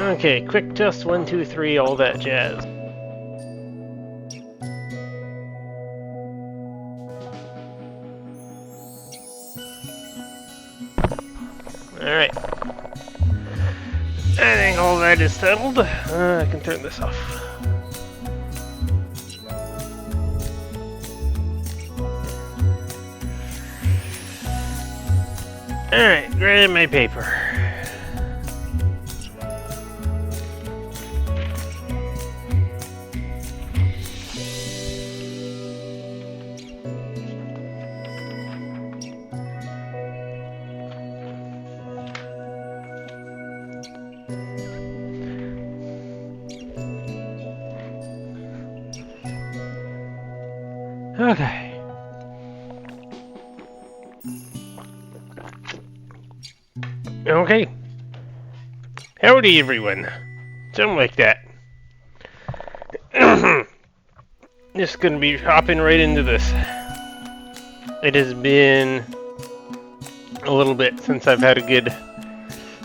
Okay, quick test, 1, 2, 3, all that jazz. Alright. I think all that is settled. I can turn this off. Alright, grab my paper. Okay. Okay. Howdy, everyone. Something like that. Just gonna be hopping right into this. It has been a little bit since I've had a good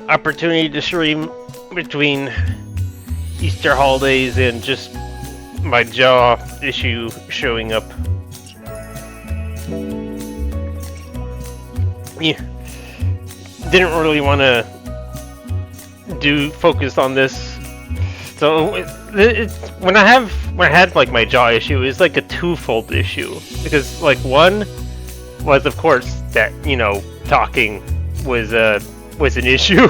opportunity to stream between Easter holidays and just my jaw issue showing up. Yeah, didn't really want to focus on this. So when I had like my jaw issue, it was like a twofold issue, because like one was of course that talking was an issue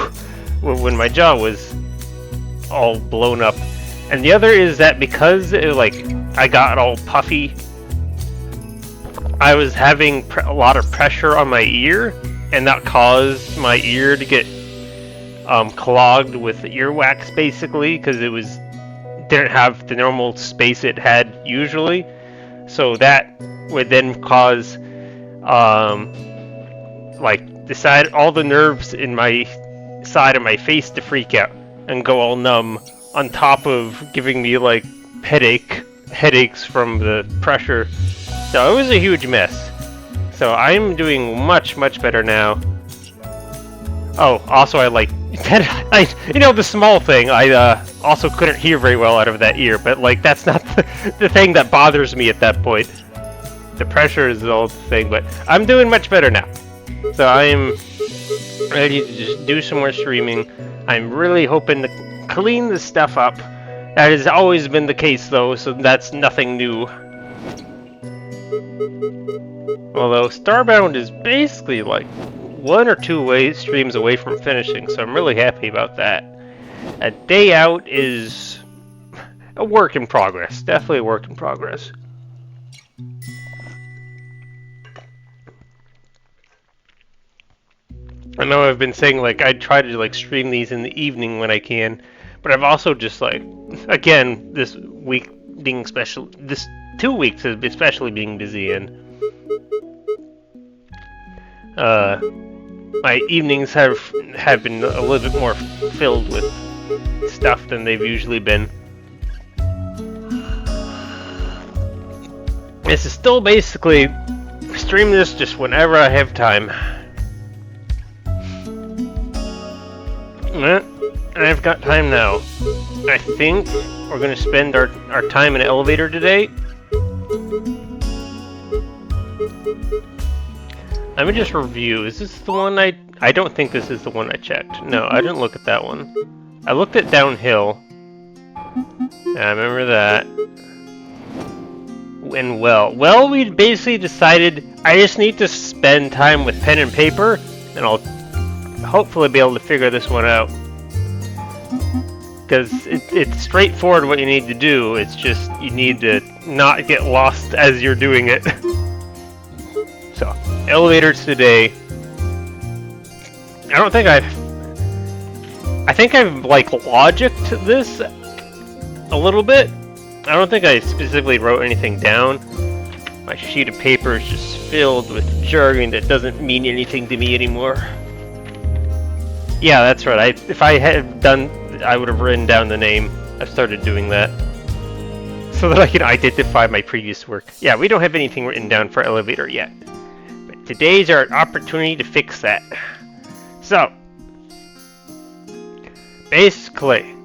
when my jaw was all blown up, and the other is that because I got all puffy, I was having a lot of pressure on my ear, and that caused my ear to get clogged with earwax, basically, because it didn't have the normal space it had usually. So that would then cause all the nerves in my side of my face to freak out and go all numb, on top of giving me like headaches from the pressure. So it was a huge mess. So I'm doing much better now. Oh, also the small thing, I also couldn't hear very well out of that ear, but that's not the thing that bothers me at that point. The pressure is the old thing, but I'm doing much better now. So I'm ready to just do some more streaming. I'm really hoping to clean this stuff up. That has always been the case though, so that's nothing new. Although Starbound is basically like 1 or 2 streams away from finishing, so I'm really happy about that. A day out is a work in progress, definitely a work in progress. I know I've been saying I try to stream these in the evening when I can, but I've also just again, this week being special, this 2 weeks has especially being busy, and my evenings have been a little bit more filled with stuff than they've usually been. This is still basically stream this just whenever I have time. I've got time now. I think we're going to spend our time in an elevator today. Let me just review. Is this the one I don't think this is the one I checked. No, I didn't look at that one. I looked at downhill. I remember that. And well, we basically decided I just need to spend time with pen and paper, and I'll hopefully be able to figure this one out. Because it's straightforward what you need to do. It's just you need to not get lost as you're doing it. So, elevators today. I think I've logicked this a little bit. I don't think I specifically wrote anything down. My sheet of paper is just filled with jargon that doesn't mean anything to me anymore. Yeah, that's right. If I had done, I would have written down the name. I've started doing that so that I can identify my previous work. Yeah, we don't have anything written down for elevator yet. But today's our opportunity to fix that. So, basically,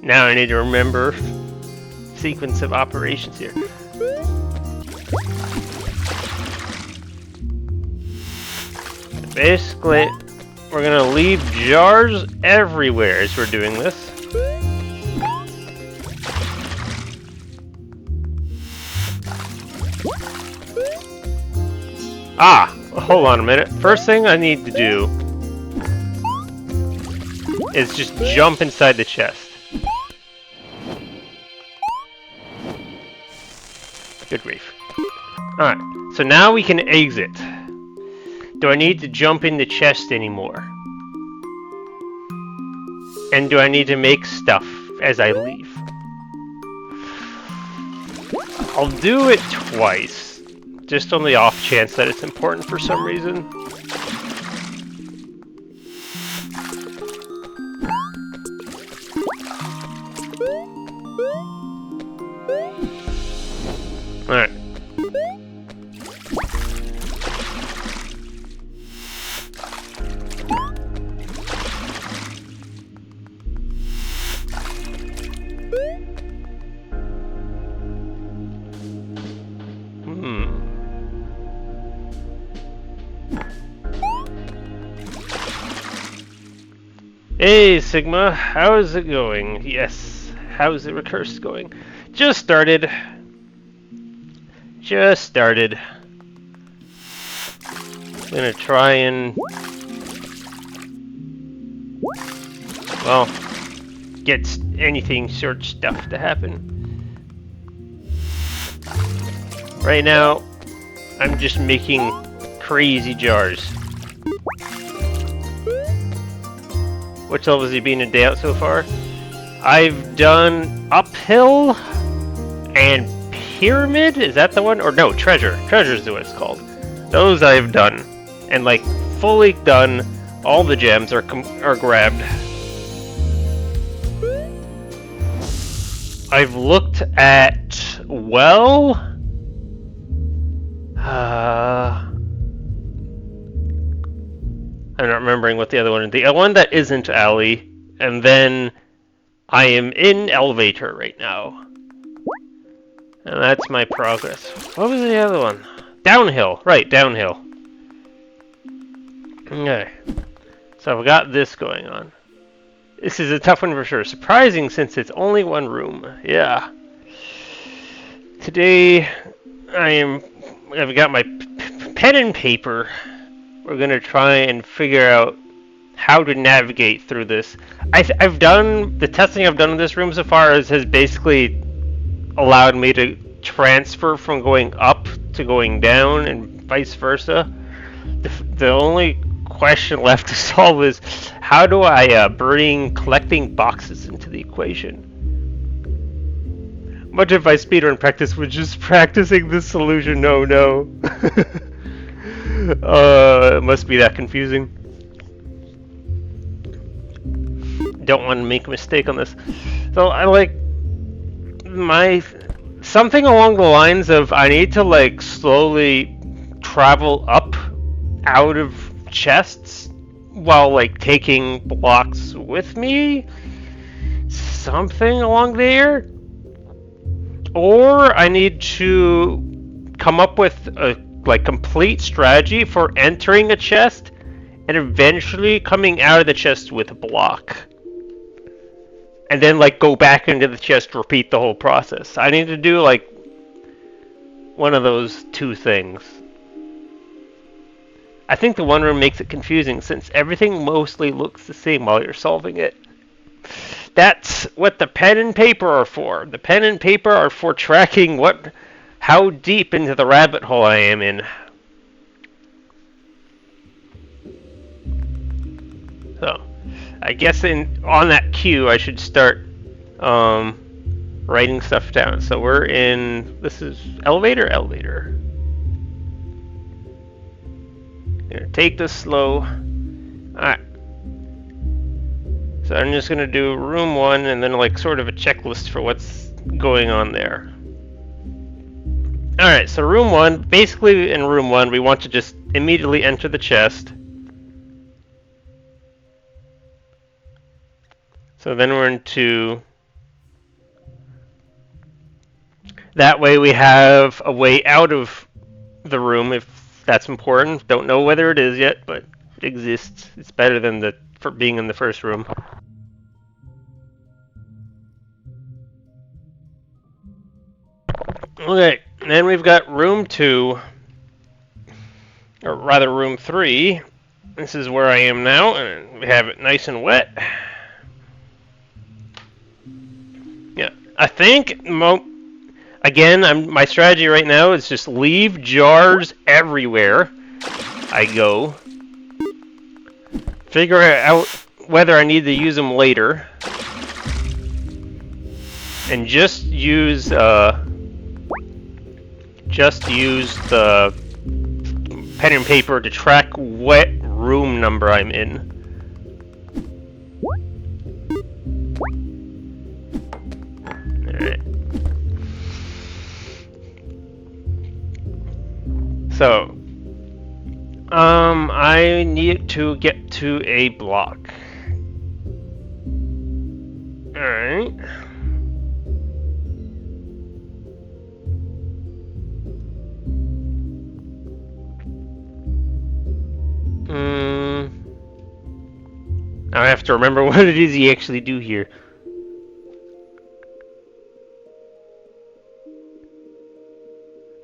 Now I need to remember sequence of operations here. Basically, we're gonna leave jars everywhere as we're doing this. Ah, hold on a minute. First thing I need to do is just jump inside the chest. Good grief. Alright, so now we can exit. Do I need to jump in the chest anymore? And do I need to make stuff as I leave? I'll do it twice, just on the off chance that it's important for some reason. Alright. Hey Sigma, how is it going? Yes, how's the Recursed going? Just started. I'm gonna try and, well, get anything short stuff to happen. Right now, I'm just making crazy jars. What's obviously been a day out so far? I've done uphill and pyramid. Is that the one? Or no, treasure. Treasure's the what it's called. Those I've done, and like fully done. All the gems are grabbed. I've looked at I'm not remembering what the other one is. The one that isn't alley, and then I am in elevator right now. And that's my progress. What was the other one? Downhill. Right, downhill. Okay. So I've got this going on. This is a tough one for sure. Surprising since it's only one room. Yeah. Today, I've got my pen and paper. We're gonna try and figure out how to navigate through this. I've done the testing I've done in this room so far has basically allowed me to transfer from going up to going down and vice versa. The only question left to solve is how do I bring collecting boxes into the equation? Much of my speedrun practice was just practicing this solution. No. It must be that confusing. Don't want to make a mistake on this. So I like something along the lines of I need to like slowly travel up out of chests while like taking blocks with me. Something along there. Or I need to come up with a complete strategy for entering a chest and eventually coming out of the chest with a block. And then go back into the chest, repeat the whole process. I need to do one of those two things. I think the one room makes it confusing since everything mostly looks the same while you're solving it. That's what the pen and paper are for. The pen and paper are for tracking how deep into the rabbit hole I am in. So, I guess on that cue I should start writing stuff down. So we're in, this is elevator. Gonna take this slow. Alright. So I'm just gonna do room 1 and then sort of a checklist for what's going on there. Alright, so room 1, basically in room 1 we want to just immediately enter the chest. So then we're into That way we have a way out of the room if that's important. Don't know whether it is yet, but it exists. It's better than for being in the first room. Okay, then we've got room 2, or rather room 3. This is where I am now, and we have it nice and wet. Yeah, I think again, my strategy right now is just leave jars everywhere I go. Figure out whether I need to use them later, and just use the pen and paper to track what room number I'm in. Alright. So, I need to get to a block. Alright. Now I have to remember what it is you actually do here.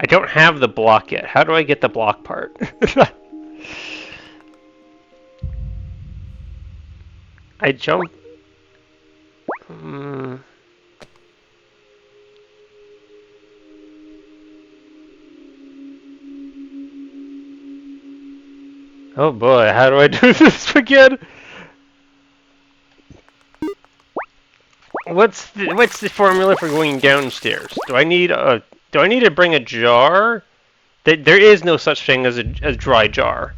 I don't have the block yet. How do I get the block part? I jump. Oh boy, how do I do this again? What's the formula for going downstairs? Do I need to bring a jar? There is no such thing as a dry jar.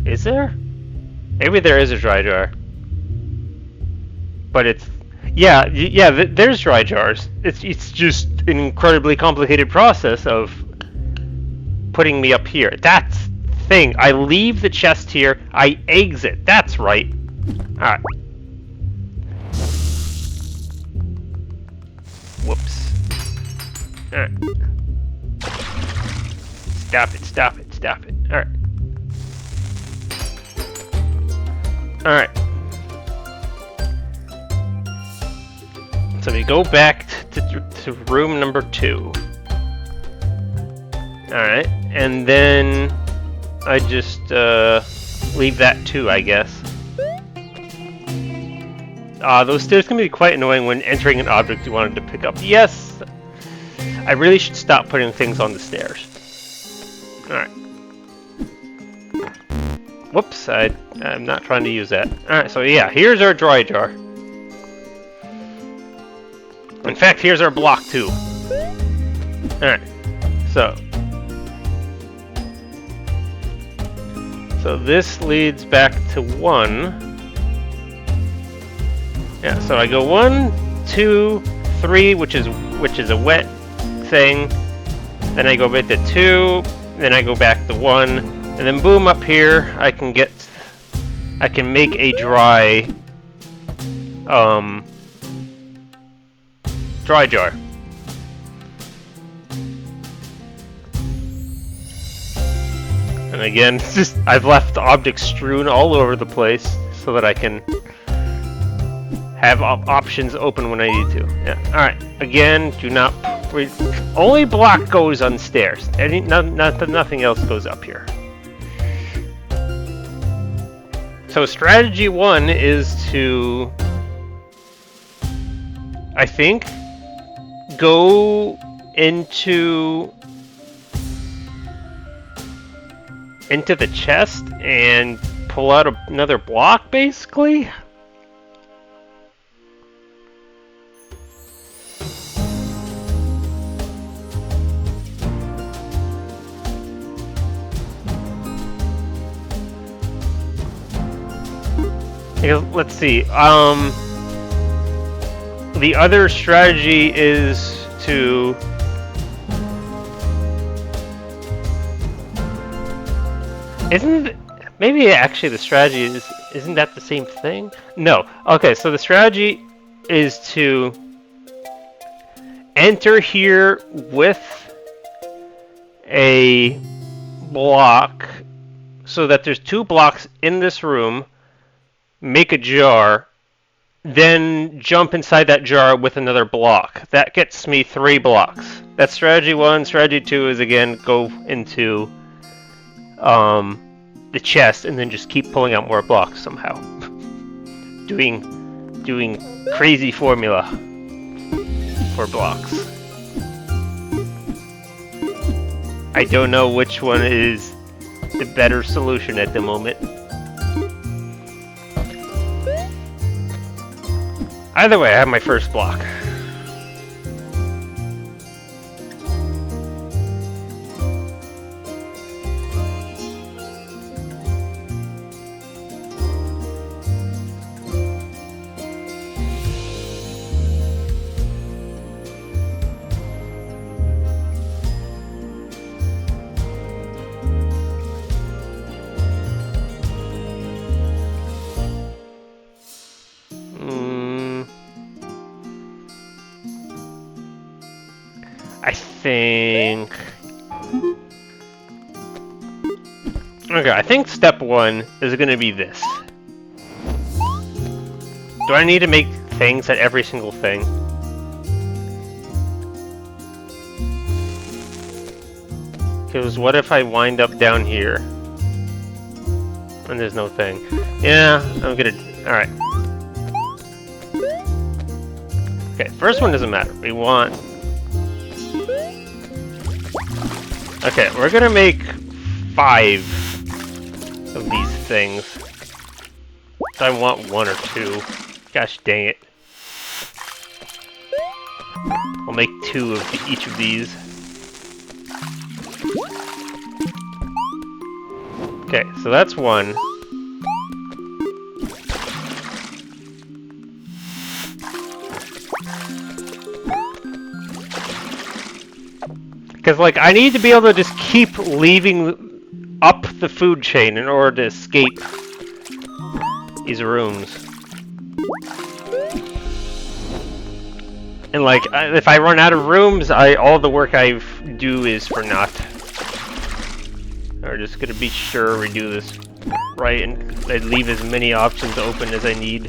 Is there? Maybe there is a dry jar. But it's there's dry jars. It's just an incredibly complicated process of putting me up here. That's the thing. I leave the chest here. I exit. That's right. All right. Whoops. All right. Stop it. Stop it. Stop it. All right. All right. So we go back to room number 2. Alright, and then I just leave that too, I guess. Those stairs can be quite annoying when entering an object you wanted to pick up. Yes! I really should stop putting things on the stairs. Alright. Whoops, I'm not trying to use that. Alright, so yeah, here's our dry jar. In fact, here's our block too. Alright, so this leads back to 1. Yeah, so I go 1, 2, 3, which is a wet thing. Then I go back to 2, then I go back to 1, and then boom, up here I can make a dry jar. And again, it's just I've left objects strewn all over the place so that I can have options open when I need to. Yeah. All right. Again, do not. Only block goes on stairs. Nothing else goes up here. So strategy 1 is to, I think, go into the chest and pull out another block, basically. Let's see. The other strategy is to maybe actually the strategy isn't that the same thing? No. Okay, so the strategy is to enter here with a block so that there's 2 blocks in this room, make a jar, then jump inside that jar with another block. That gets me 3 blocks. That's strategy 1. Strategy 2 is, again, go into the chest and then just keep pulling out more blocks somehow. doing crazy formula for blocks. I don't know which one is the better solution at the moment. Either way, I have my first block. Okay, I think step 1 is going to be this. Do I need to make things at every single thing? Because what if I wind up down here and there's no thing? Yeah, I'm gonna... Alright. Okay, first one doesn't matter. We want... Okay, we're gonna make 5 of these things. So I want 1 or 2. Gosh dang it. I'll make 2 of each of these. Okay, so that's 1. Because, like, I need to be able to just keep leaving up the food chain in order to escape these rooms. And, like, if I run out of rooms, all the work I do is for naught. We're just gonna be sure we do this right and I leave as many options open as I need.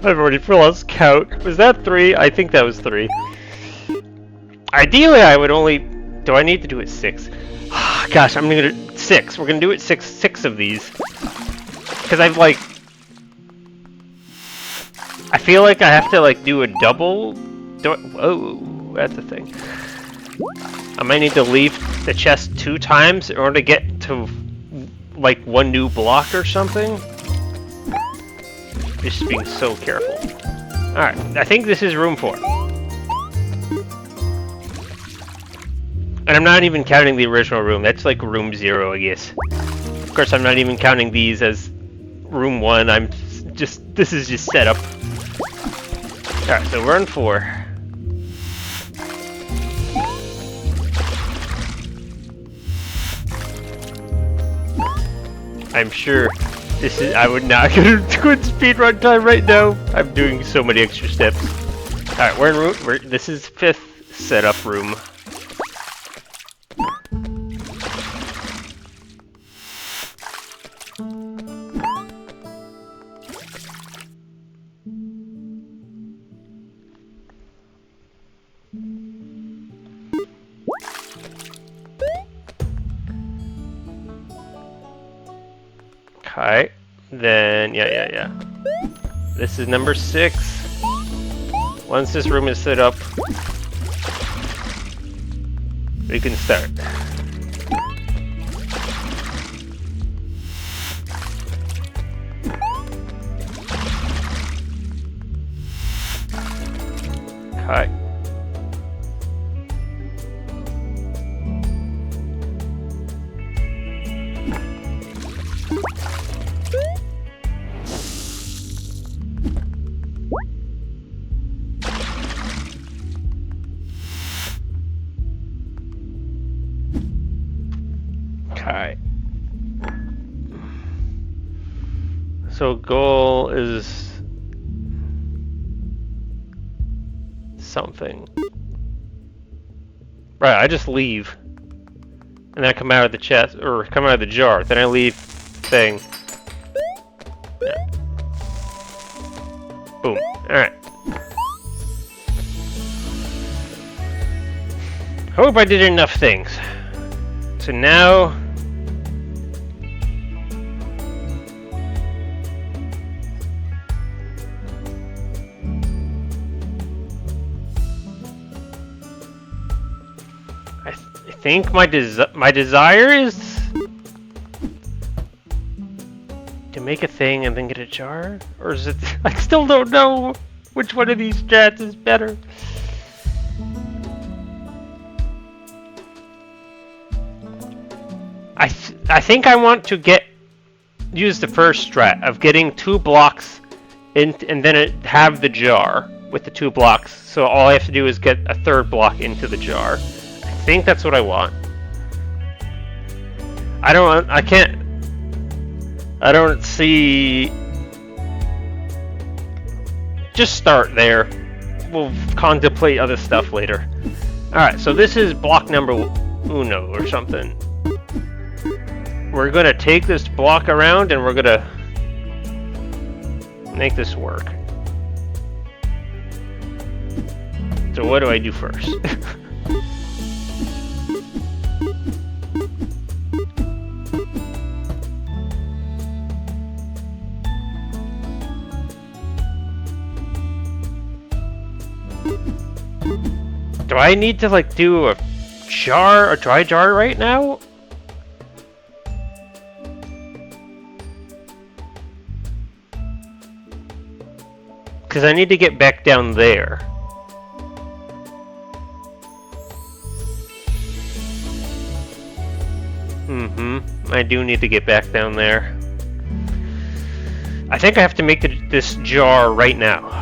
I've already lost count. Was that 3? I think that was 3. Ideally, I would only... Do I need to do it 6? Gosh, I'm gonna do 6. We're gonna do it 6 of these. Because I've, like... I feel like I have to, like, do a double... Whoa, that's the thing. I might need to leave the chest 2 times in order to get to, like, 1 new block or something. Just being so careful. Alright, I think this is room 4. And I'm not even counting the original room. That's like room 0, I guess. Of course, I'm not even counting these as room 1. This is just set up. Alright, so we're on 4. I'm sure I would not get a good speedrun time right now. I'm doing so many extra steps. Alright, we're in room... This is 5th setup room. Okay, then, yeah. This is number 6. Once this room is set up, we can start. Okay. So goal is something. Right, I just leave. And then I come out of the chest, or come out of the jar. Then I leave thing. Yeah. Boom. Alright. Hope I did enough things. So now... I think my desire is to make a thing and then get a jar? Or is it... I still don't know which one of these strats is better. I think I want to use the first strat of getting 2 blocks in, and then have the jar with the 2 blocks. So all I have to do is get a 3rd block into the jar. I think that's what I want. I don't see... Just start there. We'll contemplate other stuff later. Alright, so this is block number uno or something. We're gonna take this block around and we're gonna make this work. So what do I do first? Do I need to like do a dry jar right now? Because I need to get back down there. I do need to get back down there. I think I have to make this jar right now.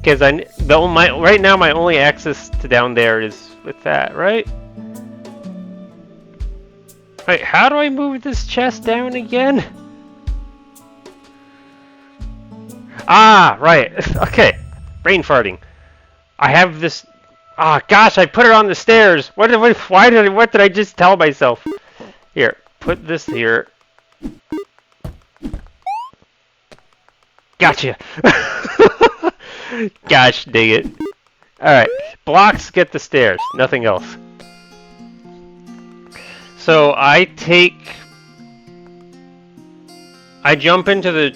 Because right now my only access to down there is with that, right? Wait, how do I move this chest down again? Ah, right. Okay, brain farting. I have this. Ah, gosh, I put it on the stairs. What did I just tell myself? Here, put this here. Gotcha. Gosh dang it. Alright, blocks get the stairs, nothing else. So I jump into the...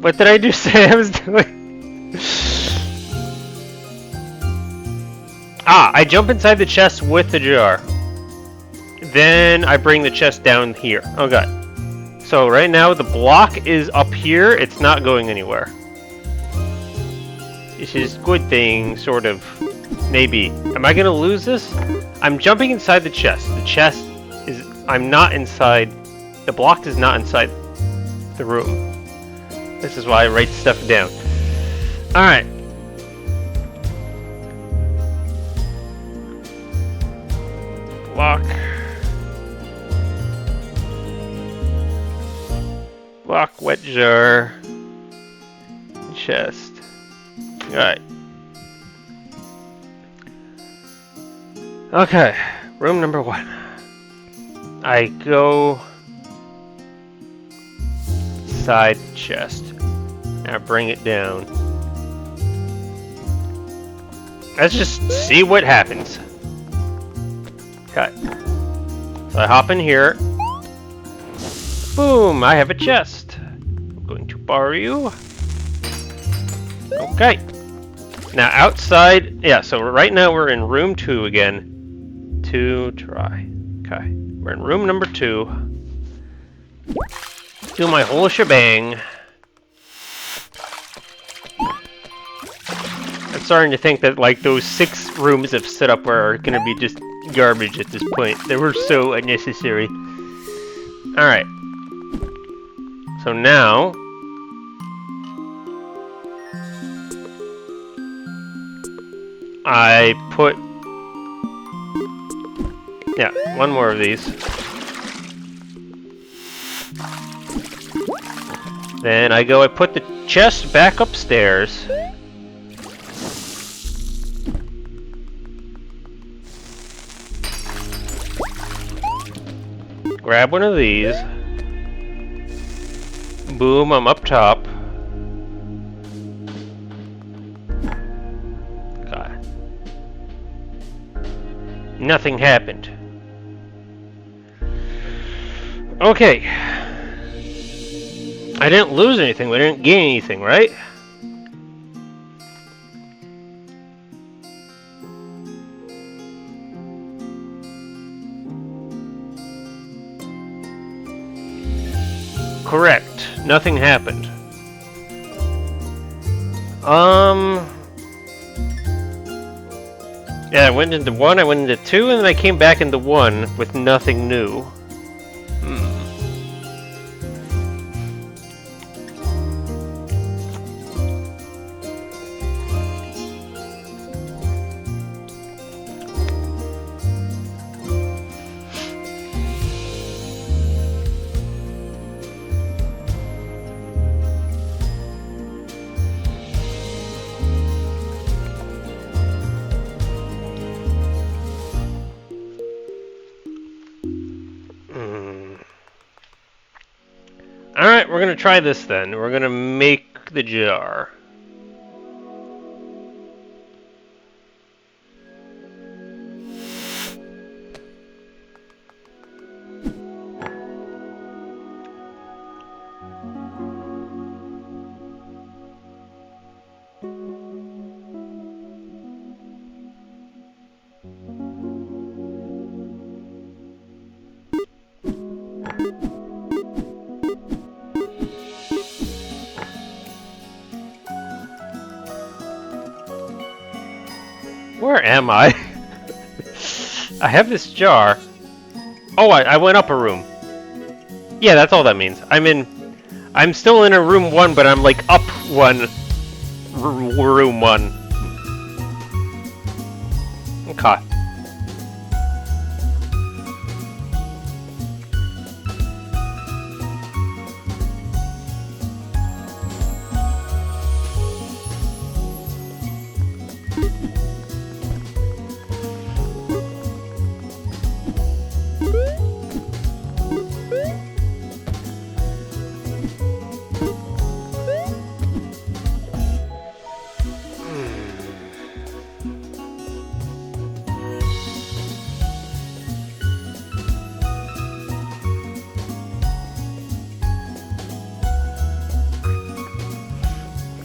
What did I just say I was doing? I jump inside the chest with the jar. Then I bring the chest down here. Oh god. So right now the block is up here, it's not going anywhere. This is a good thing, sort of. Maybe. Am I gonna lose this? I'm jumping inside the chest. The chest is... I'm not inside... The block is not inside the room. This is why I write stuff down. Alright. Block. Block, wet jar, chest. Alright. Okay, room number 1. I go side chest. Now bring it down. Let's just see what happens. Okay. So I hop in here. Boom! I have a chest. I'm going to borrow you. Okay. Now outside, yeah, so right now we're in room 2 again. 2 try. Okay. We're in room number 2. Do my whole shebang. I'm starting to think that like those 6 rooms of setup are gonna be just garbage at this point. They were so unnecessary. Alright. So now I put, yeah, 1 more of these. Then I put the chest back upstairs. Grab 1 of these. Boom, I'm up top. God. Nothing happened. Okay. I didn't lose anything, we didn't gain anything, right? Correct. Nothing happened. Yeah, I went into 1, I went into 2, and then I came back into 1 with nothing new. Alright, we're gonna try this then. We're gonna make the jar. Where am I? I have this jar. Oh, I went up a room. Yeah, that's all that means. I'm still in a room 1, but I'm like up 1. Room 1. Okay.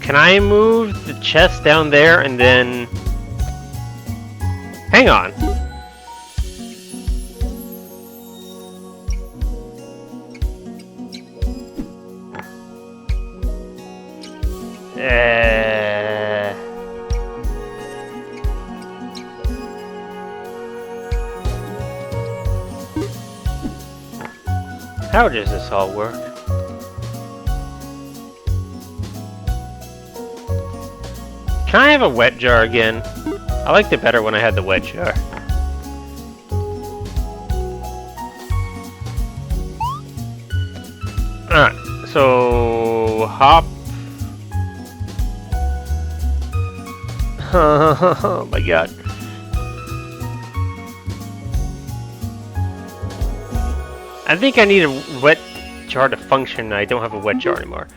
Can I move the chest down there and then... Hang on. How does this all work? Can I have a wet jar again? I liked it better when I had the wet jar. Alright, so... hop. Oh my god. I think I need a wet jar to function. I don't have a wet jar anymore.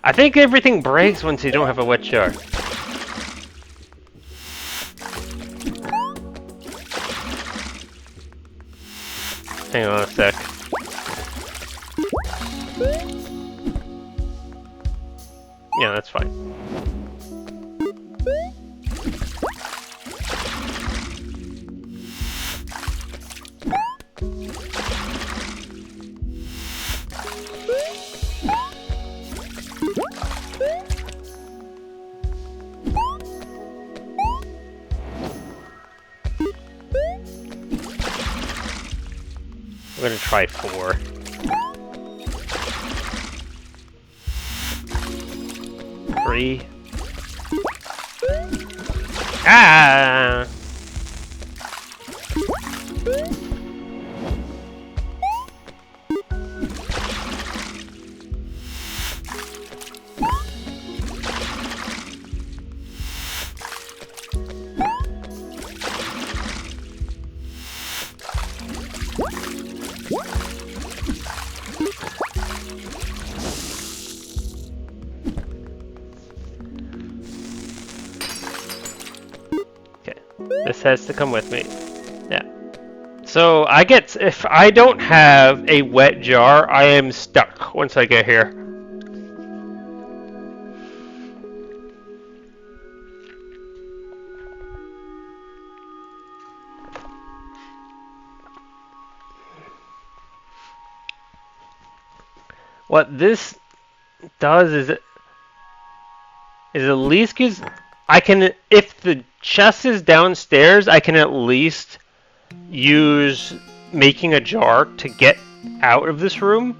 I think everything breaks once you don't have a wet jar. Hang on a sec. Yeah, that's fine. try 4. Three. Ah! This has to come with me. Yeah. So I get, if I don't have a wet jar, I am stuck once I get here. What this does is at least gives, I can, if the chest is downstairs, I can at least use making a jar to get out of this room.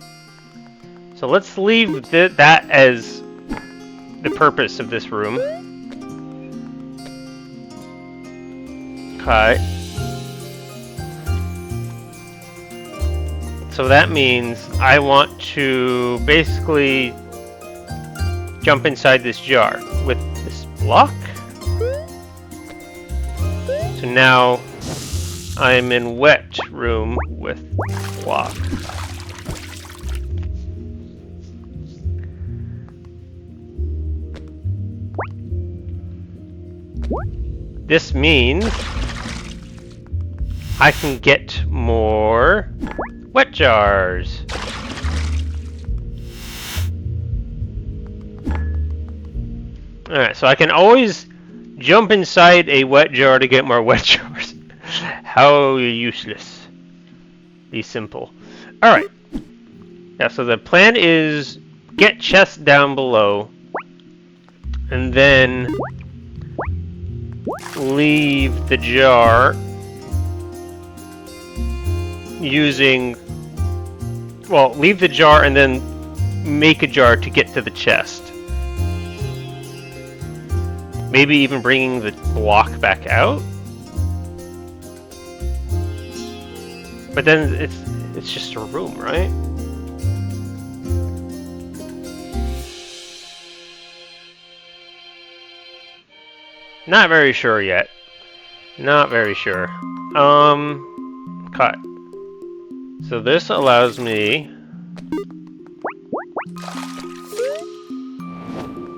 So let's leave that as the purpose of this room. Okay. So that means I want to basically jump inside this jar with this block. So now I'm in wet room with block. This means I can get more wet jars. Alright, so I can always jump inside a wet jar to get more wet jars. How useless. Be simple. Alright. Yeah, so the plan is get chests down below and then leave the jar using, well, leave the jar and then make a jar to get to the chest. Maybe even bringing the block back out. But then it's just a room, right? Not very sure yet. Not very sure. Cut. So this allows me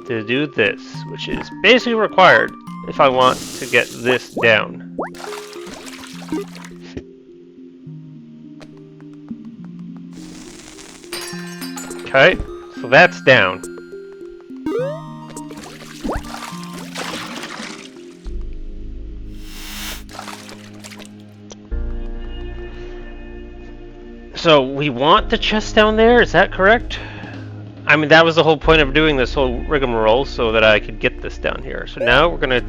to do this, which is basically required if I want to get this down. Okay, so that's down. So we want the chest down there, is that correct? I mean, that was the whole point of doing this whole rigmarole, so that I could get this down here. So now we're gonna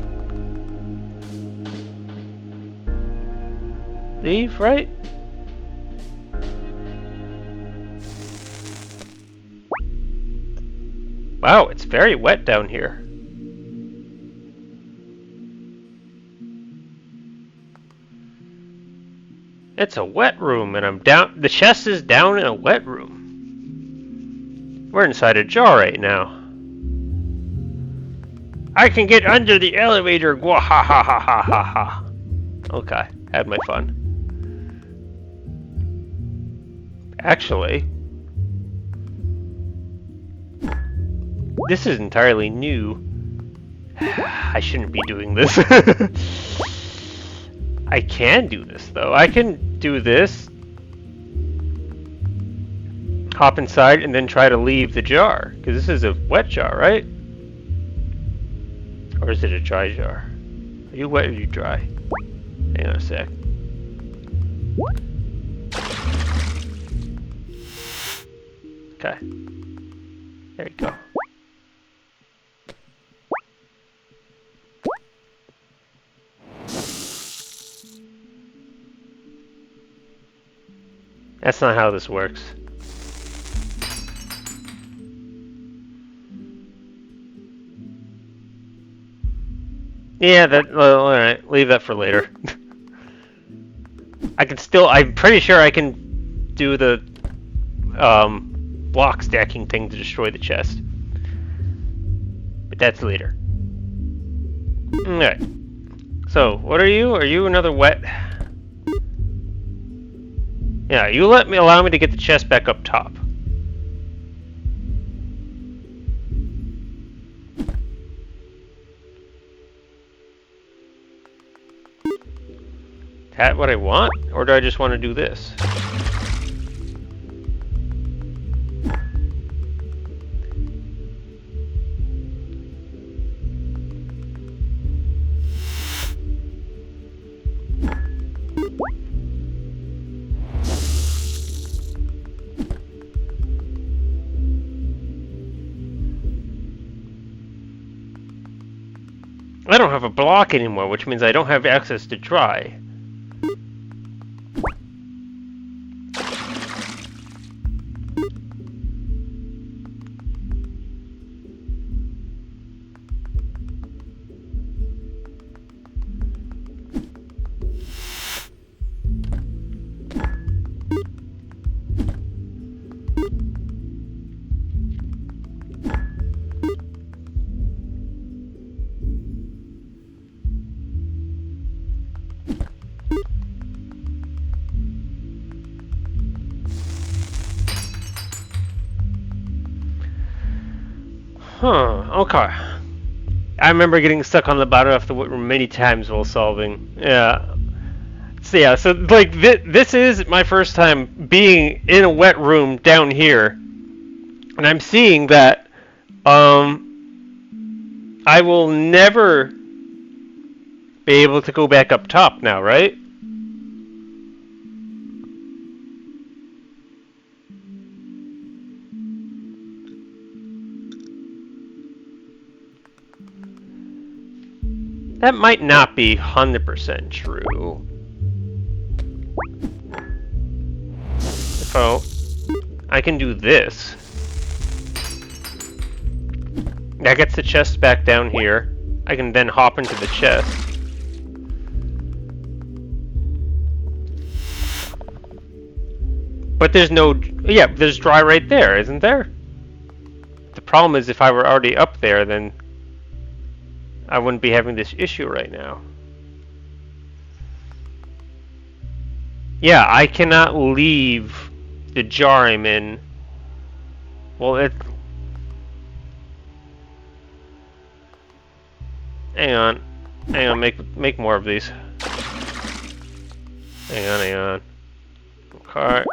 leave, right? Wow, it's very wet down here. It's a wet room, and I'm down. The chest is down in a wet room. We're inside a jar right now. I can get under the elevator. Gwa ha ha ha ha ha ha. Okay, had my fun. Actually, this is entirely new. I shouldn't be doing this. I can do this, though. I can do this, hop inside, and then try to leave the jar. Because this is a wet jar, right? Or is it a dry jar? Are you wet or are you dry? Hang on a sec. Okay. There you go. That's not how this works. Yeah, well, alright. Leave that for later. I'm pretty sure I can do the block stacking thing to destroy the chest. But that's later. Alright. So, what are you? Are you another wet? Yeah, you allow me to get the chest back up top. Is that what I want? Or do I just want to do this? I don't have a block anymore, which means I don't have access to dry. Huh, okay. I remember getting stuck on the bottom of the room many times while solving. Yeah. So like, this is my first time being in a wet room down here. And I'm seeing that, I will never be able to go back up top now, right? That might not be 100% true. So, I can do this. That gets the chest back down here. I can then hop into the chest. But there's no... Yeah, there's dry right there, isn't there? The problem is if I were already up there, then I wouldn't be having this issue right now. Yeah, I cannot leave the jar I'm in. Well, hang on, make more of these. Hang on. Okay.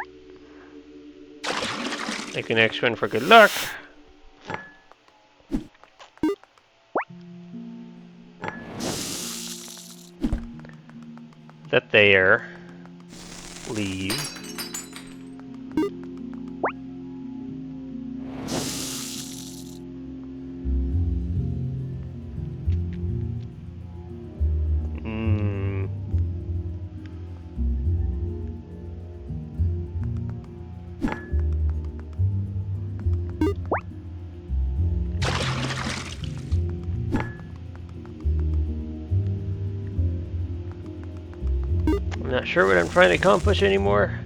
Make an extra one for good luck. That there. Leave. I'm not sure what I'm trying to accomplish anymore.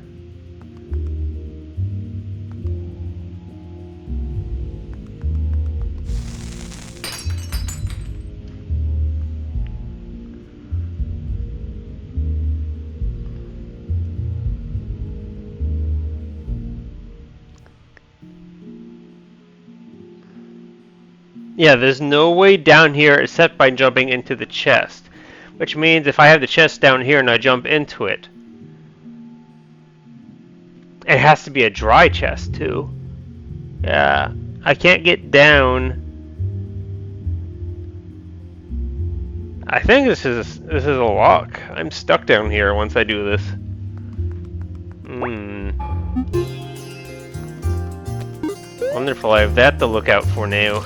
Yeah, there's no way down here except by jumping into the chest. Which means if I have the chest down here and I jump into it, it has to be a dry chest too. Yeah, I can't get down. I think this is a lock. I'm stuck down here once I do this. Wonderful, I have that to look out for now.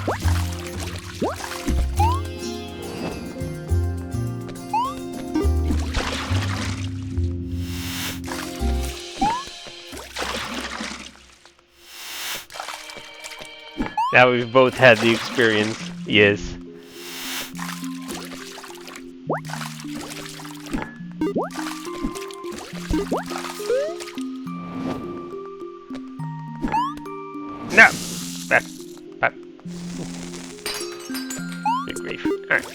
Now we've both had the experience. Yes. No! Back. Back. Good grief. Alright.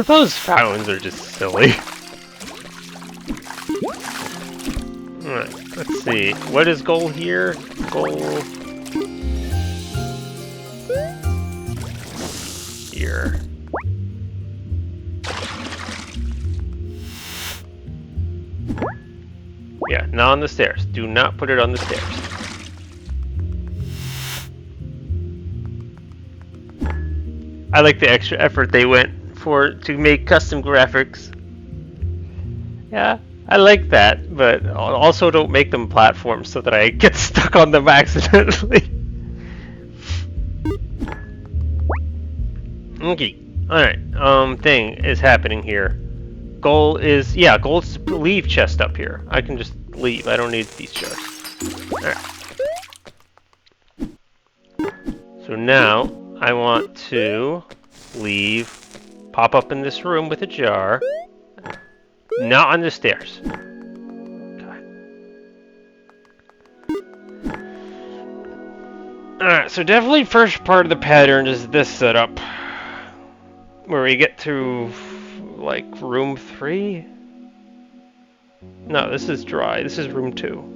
Those fountains are just silly. Alright, let's see. What is goal here? Goal... here. Yeah, not on the stairs. Do not put it on the stairs. I like the extra effort they went for to make custom graphics. Yeah, I like that, but also don't make them platforms so that I get stuck on them accidentally. Okay, alright, thing is happening here. Goal is, yeah, goal is to leave chest up here. I can just leave, I don't need these jars. Alright. So now, I want to leave, pop up in this room with a jar. Not on the stairs. Alright, so definitely first part of the pattern is this setup. Where we get to, like, room 3? No, this is dry. This is room 2.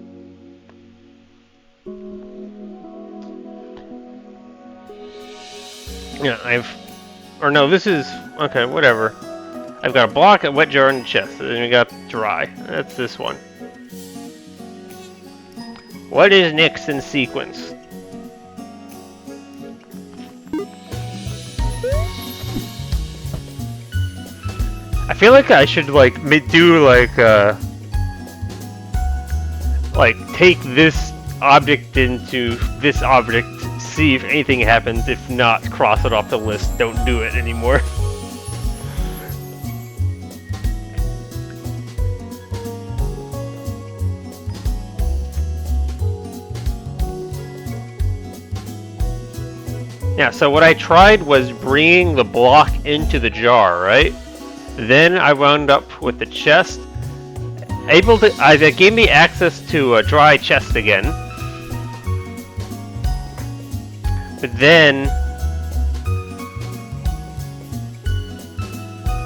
Yeah, or no, this is... Okay, whatever. I've got a block, a wet jar, and a chest. And then we got dry. That's this one. What is next in sequence? I feel like I should, like, do, like, take this object into this object, see if anything happens. If not, cross it off the list. Don't do it anymore. Yeah, so what I tried was bringing the block into the jar, right? Then I wound up with the chest. That gave me access to a dry chest again. But then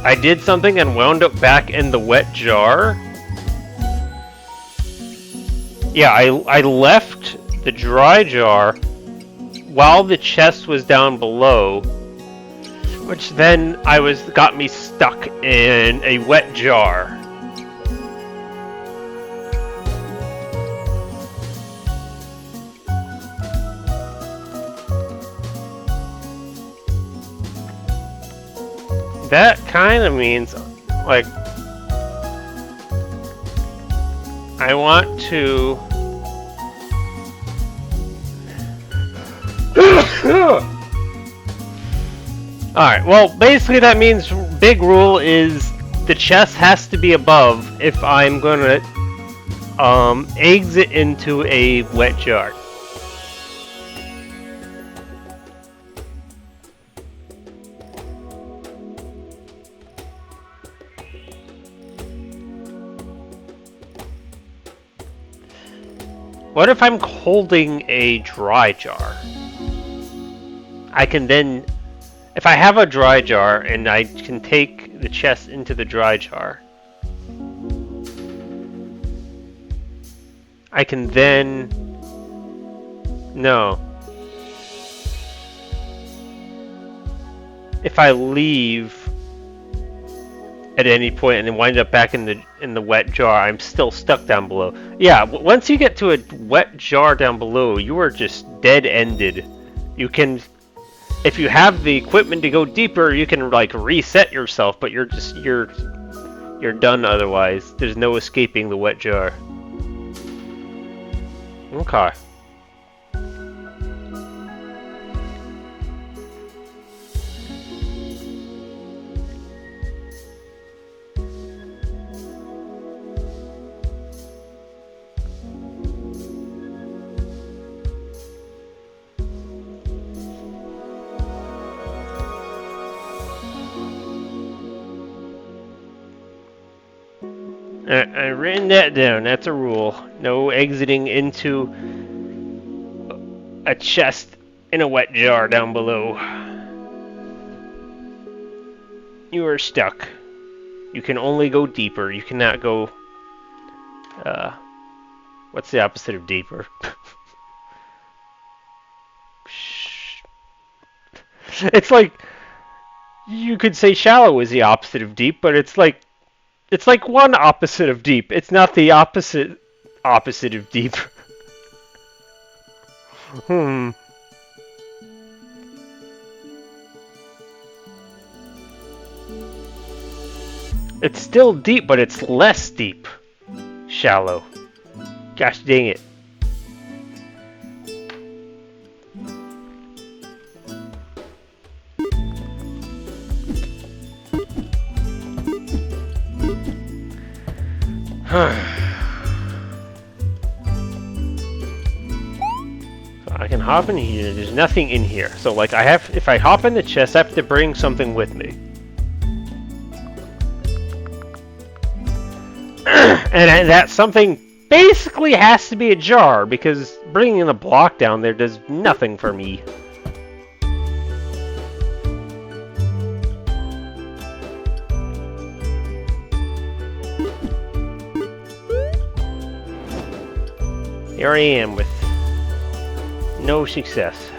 I did something and wound up back in the wet jar. Yeah, I left the dry jar while the chest was down below, which then got me stuck in a wet jar. That kind of means, like, I want to... Alright, well, basically that means big rule is the chest has to be above if I'm gonna exit into a wet jar. What if I'm holding a dry jar? I can then, if I have a dry jar and I can take the chest into the dry jar, I can then, no. if I leave at any point and then wind up back in the wet jar, I'm still stuck down below. Yeah, once you get to a wet jar down below, you are just dead-ended. You can, if you have the equipment to go deeper, you can like reset yourself, but you're done otherwise. There's no escaping the wet jar. Okay. I written that down. That's a rule. No exiting into a chest in a wet jar down below. You are stuck. You can only go deeper. You cannot go... what's the opposite of deeper? It's like... You could say shallow is the opposite of deep, but it's like one opposite of deep. It's not the opposite of deep. It's still deep, but it's less deep. Shallow. Gosh dang it. So I can hop in here. There's nothing in here. So like if I hop in the chest, I have to bring something with me. And that something basically has to be a jar, because bringing a block down there does nothing for me. Here I am with no success.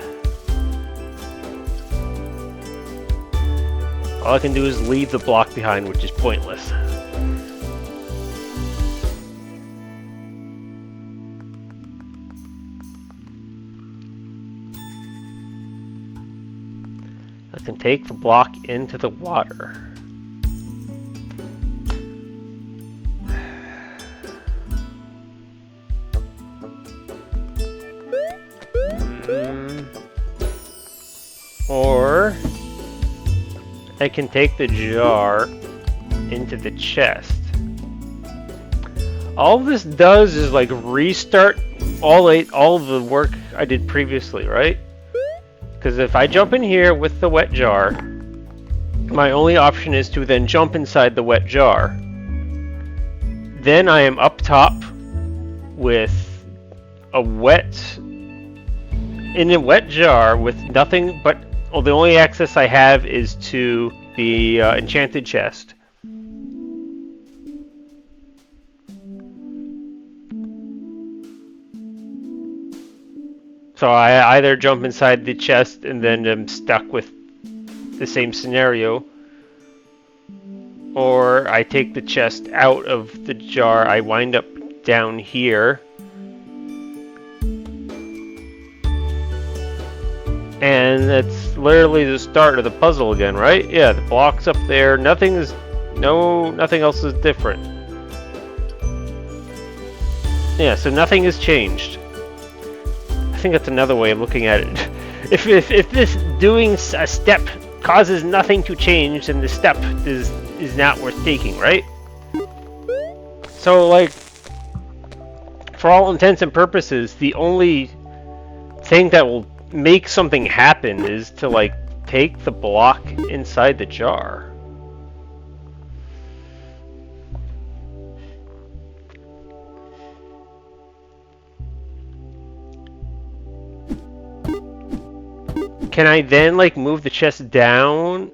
All I can do is leave the block behind, which is pointless. I can take the block into the water. Or I can take the jar into the chest. All this does is like restart all the work I did previously, right? Because if I jump in here with the wet jar, my only option is to then jump inside the wet jar. Then I am up top with in a wet jar with nothing but, well, the only access I have is to the enchanted chest. So I either jump inside the chest and then I'm stuck with the same scenario, or I take the chest out of the jar, I wind up down here, and that's literally the start of the puzzle again, right? Yeah, the block's up there, nothing else is different. Yeah, so nothing has changed. I think that's another way of looking at it. If this doing a step causes nothing to change, then the step is not worth taking, right? So, like, for all intents and purposes, the only thing that will make something happen is to, like, take the block inside the jar. Can I then, like, move the chest down,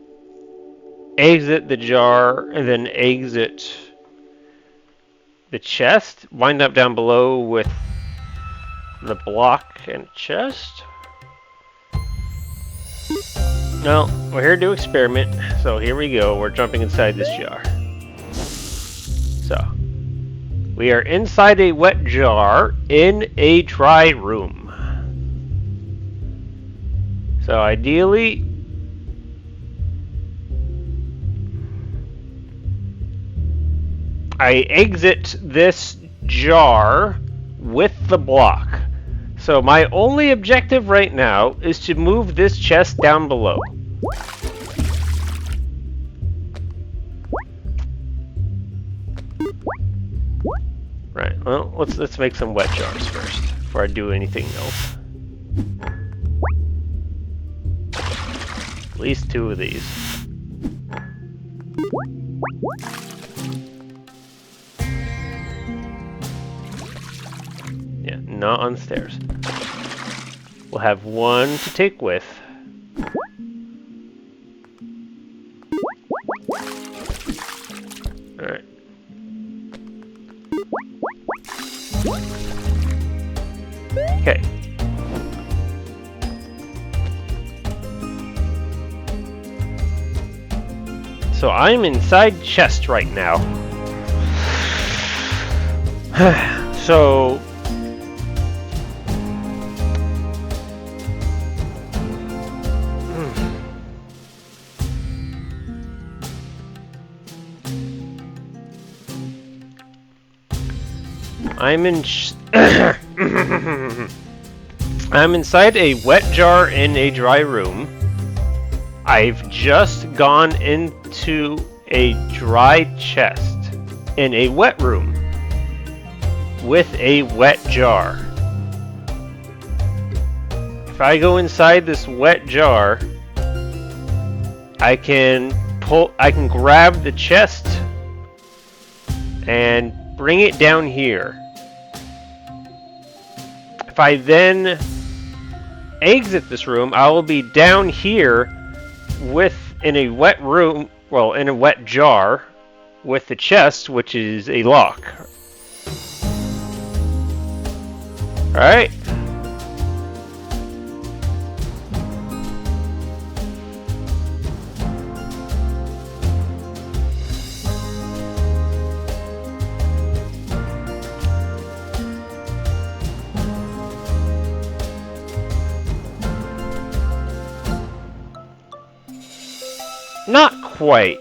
exit the jar, and then exit the chest? Wind up down below with the block and chest? Well, we're here to experiment, so here we go. We're jumping inside this jar. So, we are inside a wet jar in a dry room. So ideally, I exit this jar with the block. So my only objective right now is to move this chest down below. Right, well, let's make some wet jars first before I do anything else. At least 2 of these. Yeah, not on stairs. We'll have 1 to take with. Alright. Okay. So I'm inside chest right now. So I'm inside a wet jar in a dry room. I've just gone into a dry chest in a wet room with a wet jar. If I go inside this wet jar, I can grab the chest and bring it down here. If I then exit this room, I will be down here in a wet room, well, in a wet jar with the chest, which is a lock. Alright. Not quite.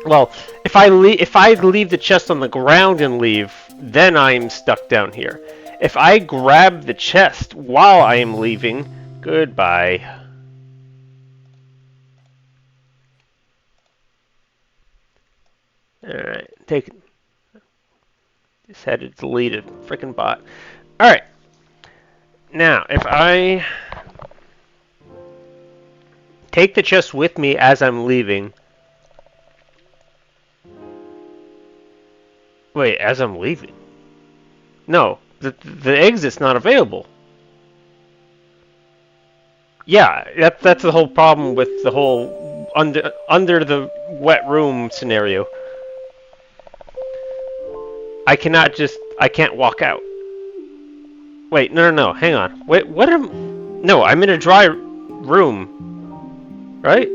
Well, if I leave the chest on the ground and leave, then I'm stuck down here. If I grab the chest while I am leaving, goodbye. Alright, take it. Just had it deleted. Frickin' bot. Alright. Now, if I take the chest with me as I'm leaving. Wait, as I'm leaving? No, the exit's not available. Yeah, that's the whole problem with the whole under the wet room scenario. I can't walk out. Wait, no, hang on. Wait, no, I'm in a dry room. Right?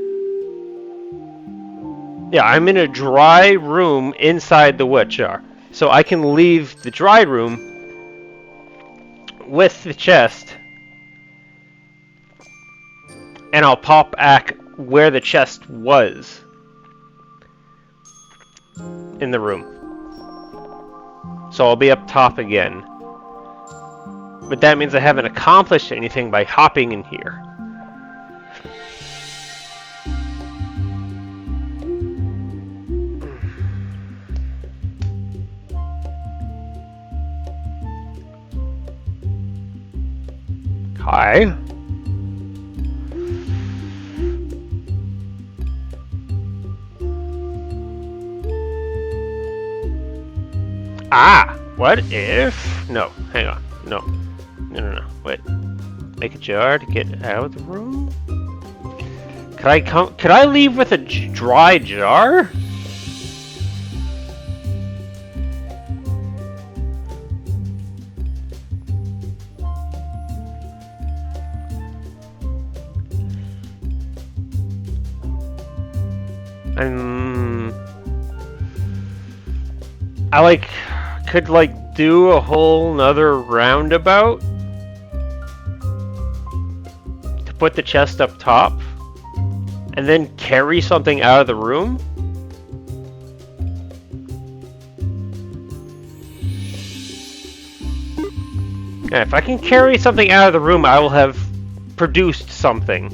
Yeah, I'm in a dry room inside the wet jar. So I can leave the dry room with the chest, and I'll pop back where the chest was in the room. So I'll be up top again. But that means I haven't accomplished anything by hopping in here. Hi. Ah! What if... No, hang on. No. Wait. Make a jar to get out of the room? Could I leave with a dry jar? Could do a whole nother roundabout to put the chest up top and then carry something out of the room. Yeah, if I can carry something out of the room, I will have produced something.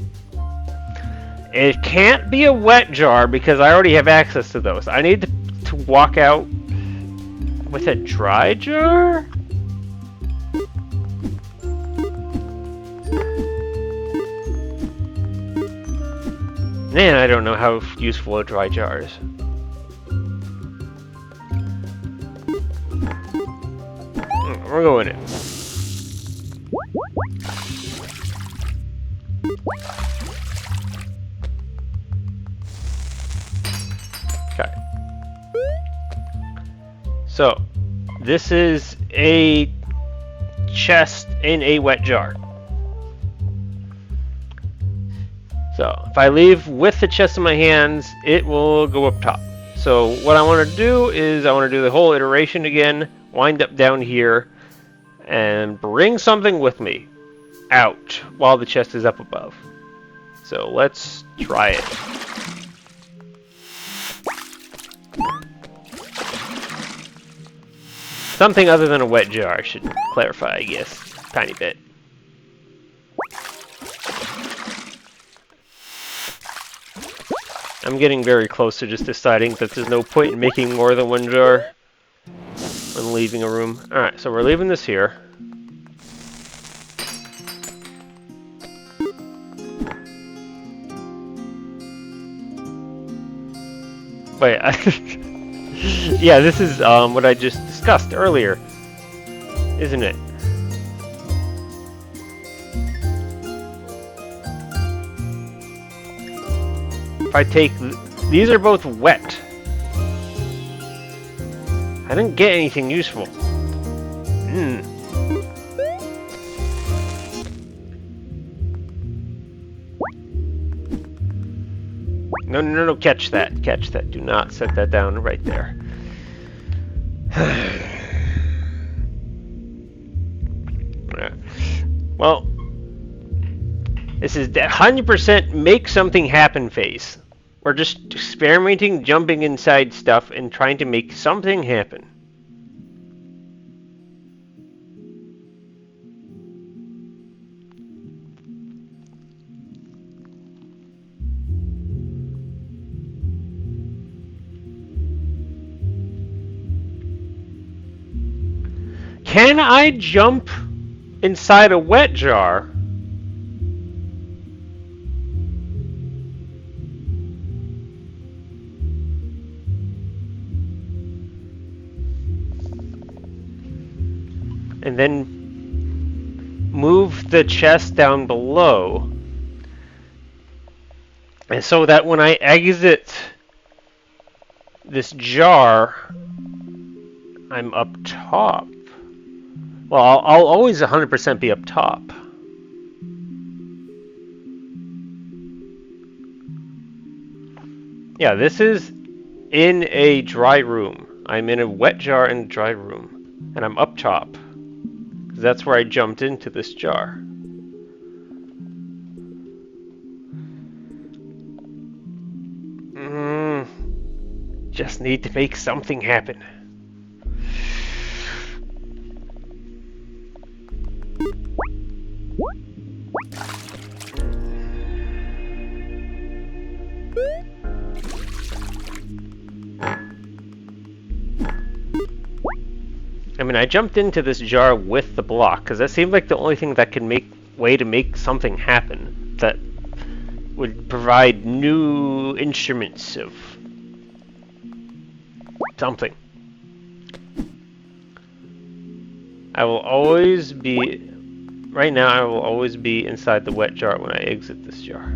It can't be a wet jar because I already have access to those. I need to walk out with a dry jar? Man, I don't know how useful a dry jar is. We're going in. Okay. So, this is a chest in a wet jar. So, if I leave with the chest in my hands, it will go up top. So, what I want to do is I want to do the whole iteration again, wind up down here, and bring something with me out while the chest is up above. So, let's try it. Something other than a wet jar, I should clarify, I guess. Tiny bit. I'm getting very close to just deciding that there's no point in making more than one jar when leaving a room. Alright, so we're leaving this here. Wait, yeah, this is what I just discussed earlier, isn't it? If I take... These are both wet. I didn't get anything useful. No, catch that. Catch that. Do not set that down right there. Well, this is 100% make something happen phase. We're just experimenting, jumping inside stuff, and trying to make something happen. Can I jump inside a wet jar? And then move the chest down below. And so that when I exit this jar, I'm up top. Well, I'll always 100% be up top. Yeah, this is in a dry room. I'm in a wet jar in a dry room. And I'm up top. Because that's where I jumped into this jar. Just need to make something happen. I mean, I jumped into this jar with the block, because that seemed like the only thing that could make something happen, that would provide new instruments of something. I will always be, right now I will always be inside the wet jar when I exit this jar.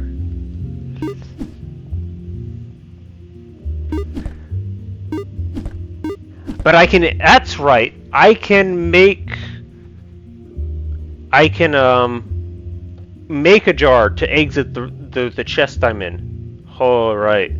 But I can, that's right, I can make a jar to exit the chest I'm in. All right.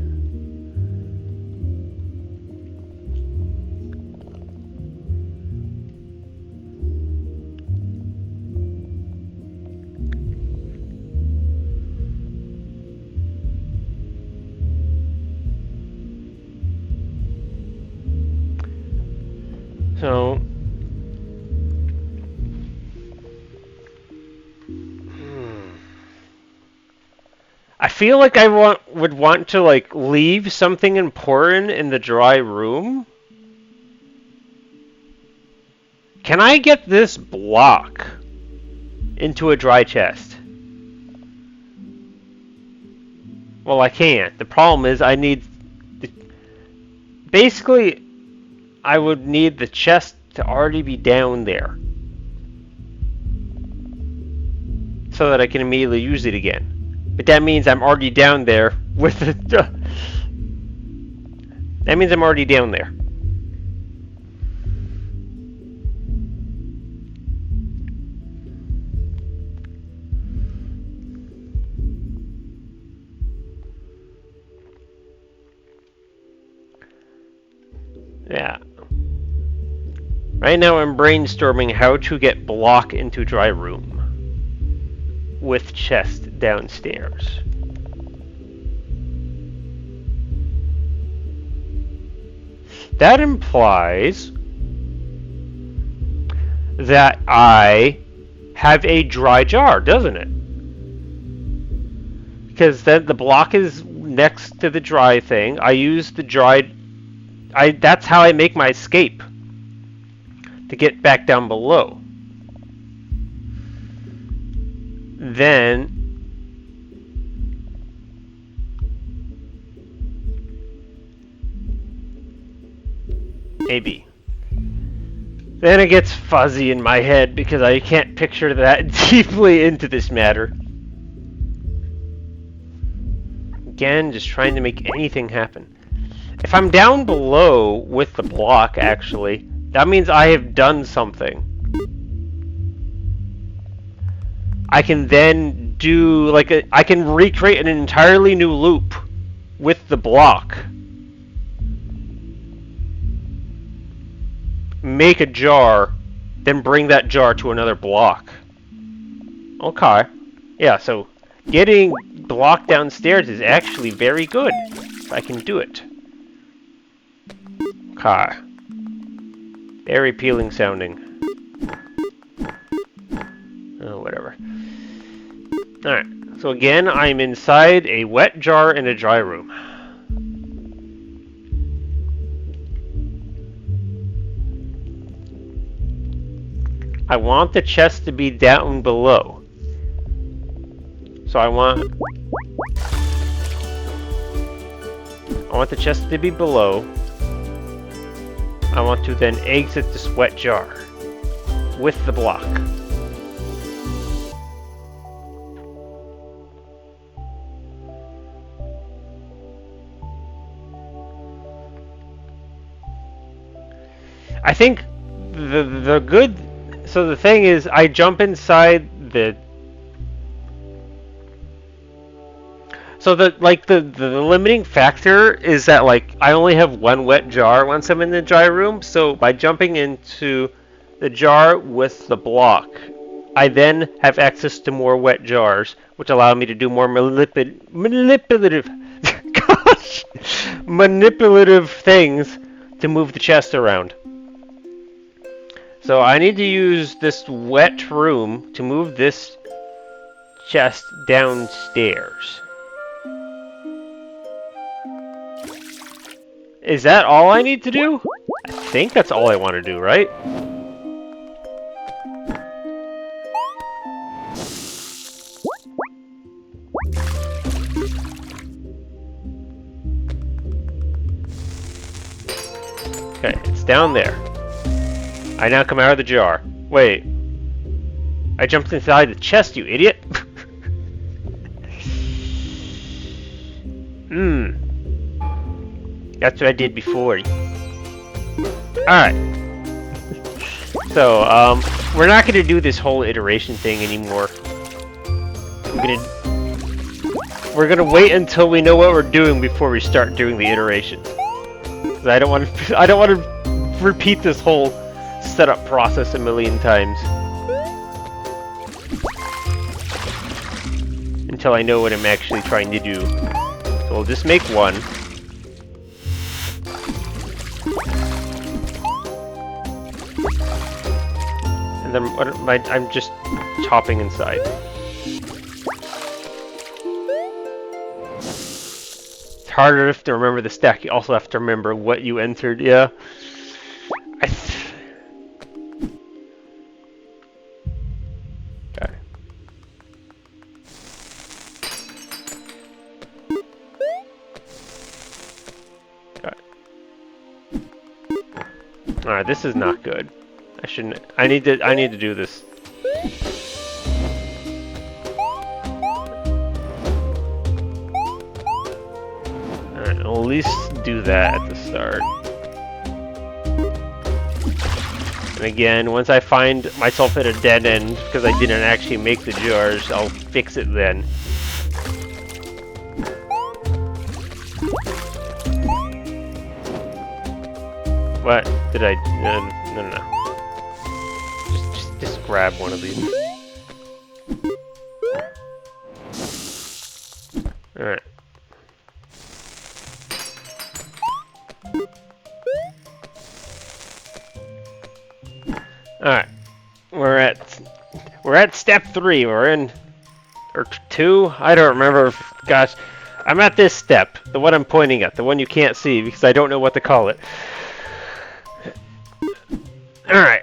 I feel like I would want to like leave something important in the dry room. Can I get this block into a dry chest? Well, I can't. The problem is I need... Basically, I would need the chest to already be down there, so that I can immediately use it again. But that means I'm already down there with the... That means I'm already down there. Yeah. Right now I'm brainstorming how to get block into dry room with chest downstairs. That implies that I have a dry jar, doesn't it? Because then the block is next to the dry thing. I use the dried... that's how I make my escape to get back down below. Then maybe. Then it gets fuzzy in my head because I can't picture that deeply into this matter. Again, just trying to make anything happen. If I'm down below with the block, actually, that means I have done something. I can then do, like, I can recreate an entirely new loop with the block. Make a jar, then bring that jar to another block. Okay. Yeah, so getting block downstairs is actually very good. If I can do it. Okay. Very appealing sounding. Oh, whatever. Alright. So again, I'm inside a wet jar in a dry room. I want the chest to be down below. So I want the chest to be below. I want to then exit this wet jar with the block. I think the good... So the thing is, I jump inside the... So the limiting factor is that like I only have one wet jar once I'm in the dry room. So by jumping into the jar with the block, I then have access to more wet jars, which allow me to do more manipulative gosh, manipulative things to move the chest around. So I need to use this wet room to move this chest downstairs. Is that all I need to do? I think that's all I want to do, right? Okay, it's down there. I now come out of the jar. Wait. I jumped inside the chest, you idiot! That's what I did before. Alright. So, we're not gonna do this whole iteration thing anymore. We're gonna wait until we know what we're doing before we start doing the iteration. 'Cause I don't want to repeat this whole setup process a million times. Until I know what I'm actually trying to do. So we'll just make one. And then I'm just chopping inside. harder to remember the stack. You also have to remember what you entered. Yeah. Okay. Okay. All right, this is not good. I shouldn't. I need to do this. All right, I'll at least do that at the start. And again, once I find myself at a dead end because I didn't actually make the jars, I'll fix it then. What did I? No. Just grab one of these. All right. All right. We're at step 3. We're in, or 2. I don't remember. Gosh, I'm at this step. The one I'm pointing at. The one you can't see because I don't know what to call it. Alright.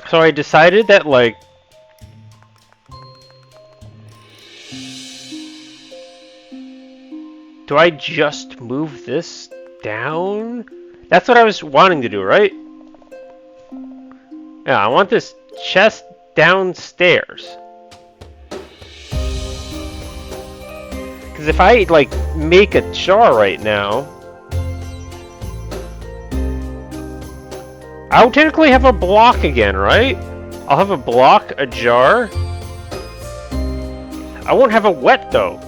So I decided that, like, do I just move this down? That's what I was wanting to do, right? Yeah, I want this chest downstairs. Because if I, like, make a jar right now, I'll technically have a block again, right? I'll have a block, a jar. I won't have a wet, though.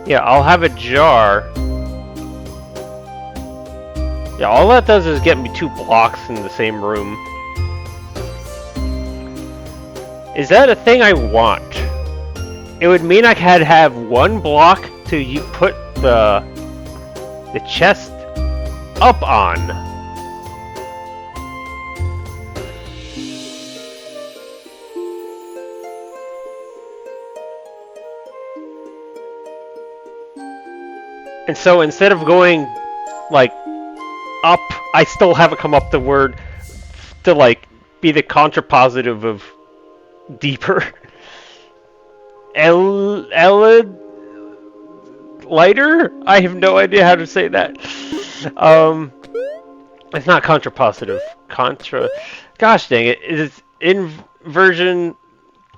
Yeah, I'll have a jar. Yeah, all that does is get me 2 blocks in the same room. Is that a thing I want? It would mean I had to have 1 block to put the chest up on. And so instead of going like up, I still haven't come up the word to like be the contrapositive of deeper. Lighter? I have no idea how to say that. It's not contrapositive. Gosh dang it! It's inversion,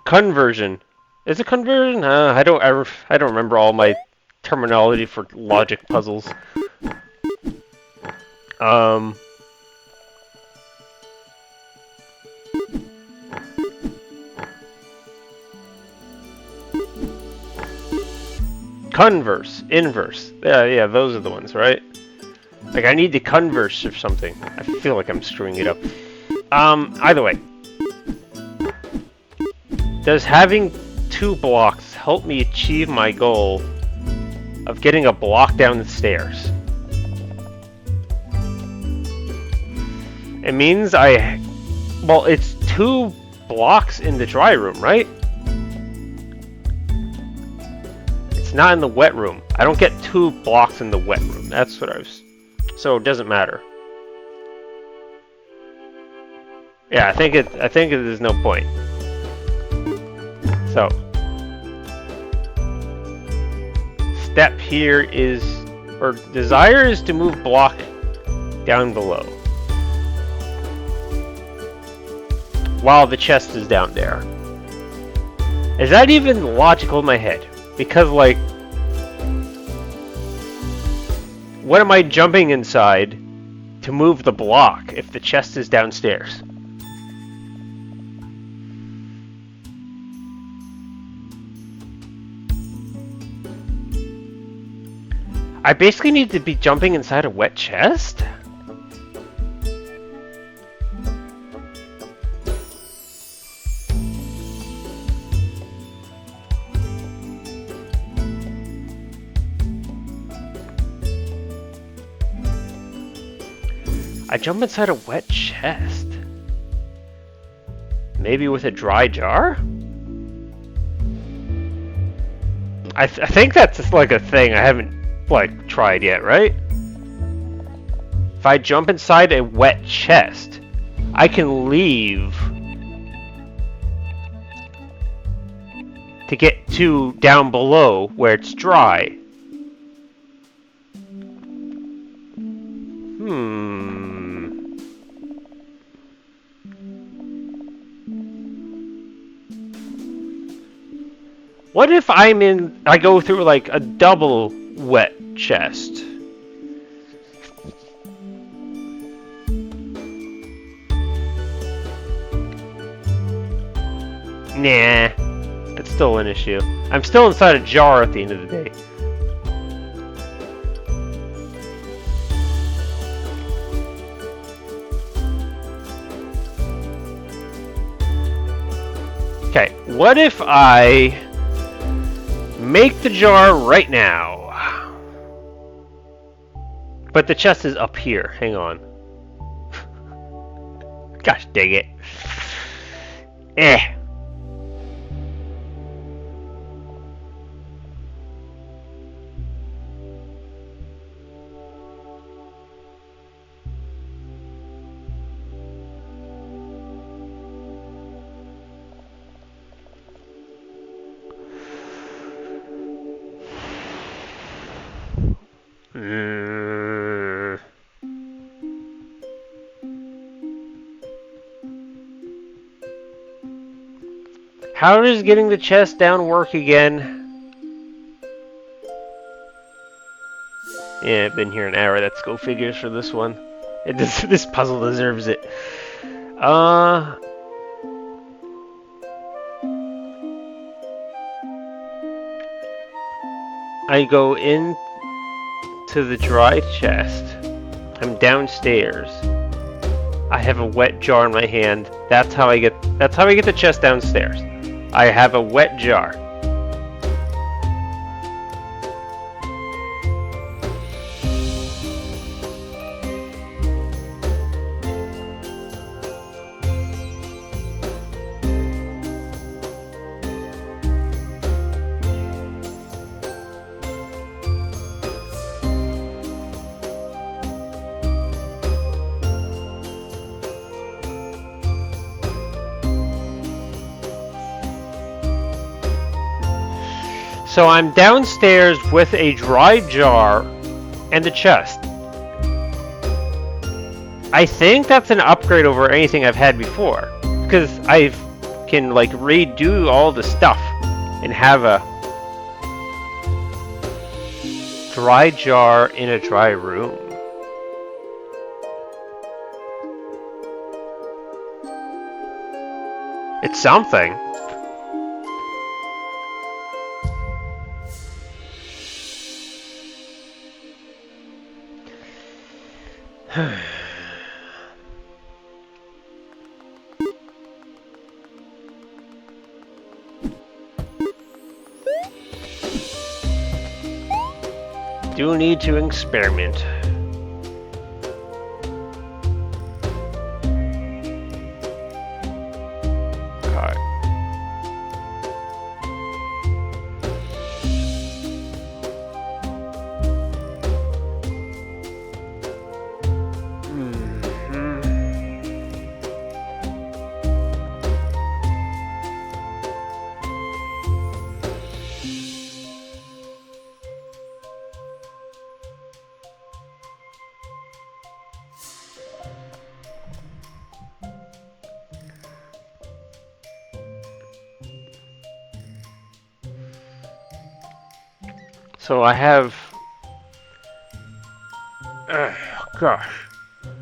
conversion. Is it conversion? I don't remember all my terminology for logic puzzles. Converse, inverse. Yeah, those are the ones, right? Like, I need to converse or something. I feel like I'm screwing it up. Either way. Does having 2 blocks help me achieve my goal of getting a block down the stairs? It means well, it's 2 blocks in the dry room, right? It's not in the wet room. I don't get 2 blocks in the wet room. That's what I was... So it doesn't matter. Yeah, I think there's no point. So step here is, or desire is to move block down below while the chest is down there. Is that even logical in my head? Because like, what am I jumping inside to move the block if the chest is downstairs? I basically need to be jumping inside a wet chest? I jump inside a wet chest? Maybe with a dry jar? I think that's just like a thing I haven't like tried yet, right? If I jump inside a wet chest, I can leave to get to down below where it's dry. What if I go through like a double wet chest? Nah, it's still an issue. I'm still inside a jar at the end of the day. Okay, what if I make the jar right now? But the chest is up here. Hang on. Gosh dang it. Eh. How does getting the chest down work again? Yeah, I've been here an hour. Let's go figures for this one. This puzzle deserves it. I go in to the dry chest. I'm downstairs. I have a wet jar in my hand. That's how I get the chest downstairs. I have a wet jar. So I'm downstairs with a dry jar and the chest. I think that's an upgrade over anything I've had before, because I can like redo all the stuff and have a dry jar in a dry room. It's something. Do need to experiment. Okay. So I have... gosh.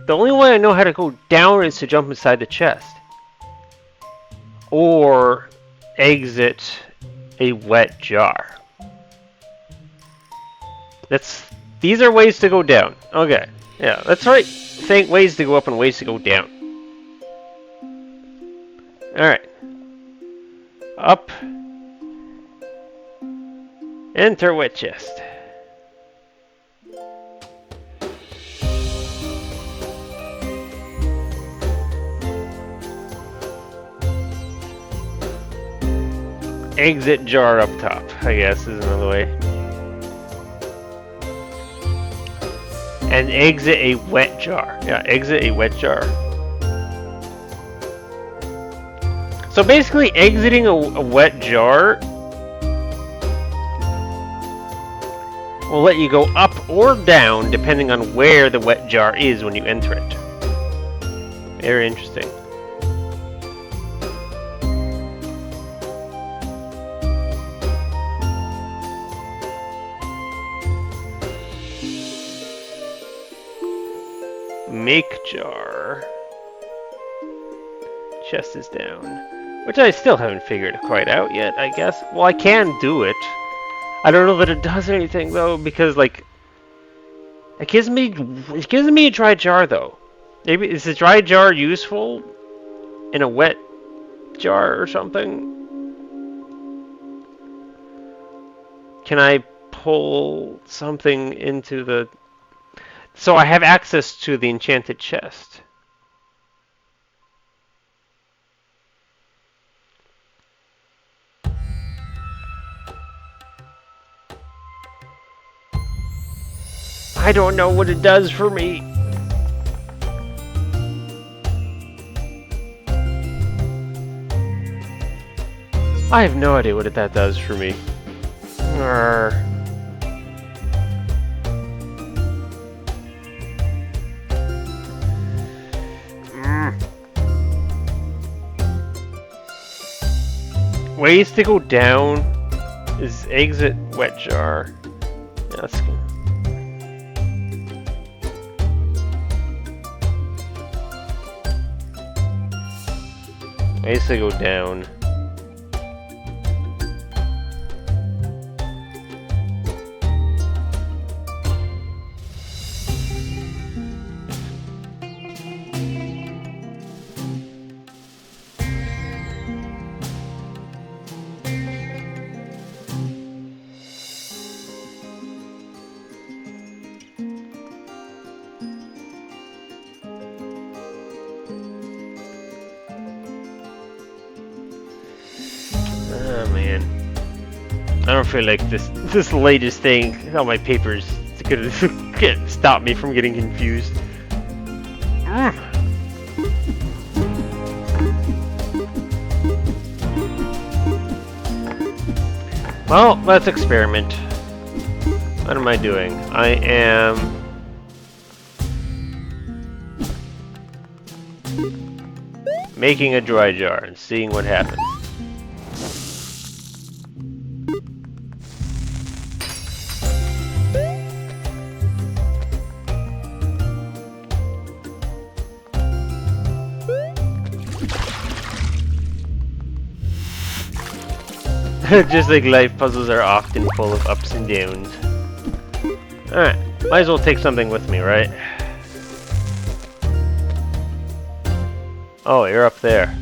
The only way I know how to go down is to jump inside the chest. Or exit a wet jar. These are ways to go down. Okay. Yeah, that's right. Think ways to go up and ways to go down. Alright. Up. Enter wet chest. Exit jar up top, I guess, is another way. And exit a wet jar. Yeah, exit a wet jar. So basically, exiting a wet jar will let you go up or down depending on where the wet jar is when you enter it. Very interesting. Make jar. Chest is down. Which I still haven't figured quite out yet, I guess. Well, I can do it. I don't know that it does anything though, because like it gives me a dry jar though. Maybe is a dry jar useful in a wet jar or something? Can I pull something into the... So I have access to the enchanted chest. I don't know what it does for me. I have no idea what that does for me. Arrgh. Ways to go down is exit wet jar. Yeah, that's good. Ways to go down. Oh man, I don't feel like this latest thing on my papers is gonna stop me from getting confused. Well, let's experiment. What am I doing? I am making a dry jar and seeing what happens. Just like life, puzzles are often full of ups and downs. Alright, might as well take something with me, right? Oh, you're up there.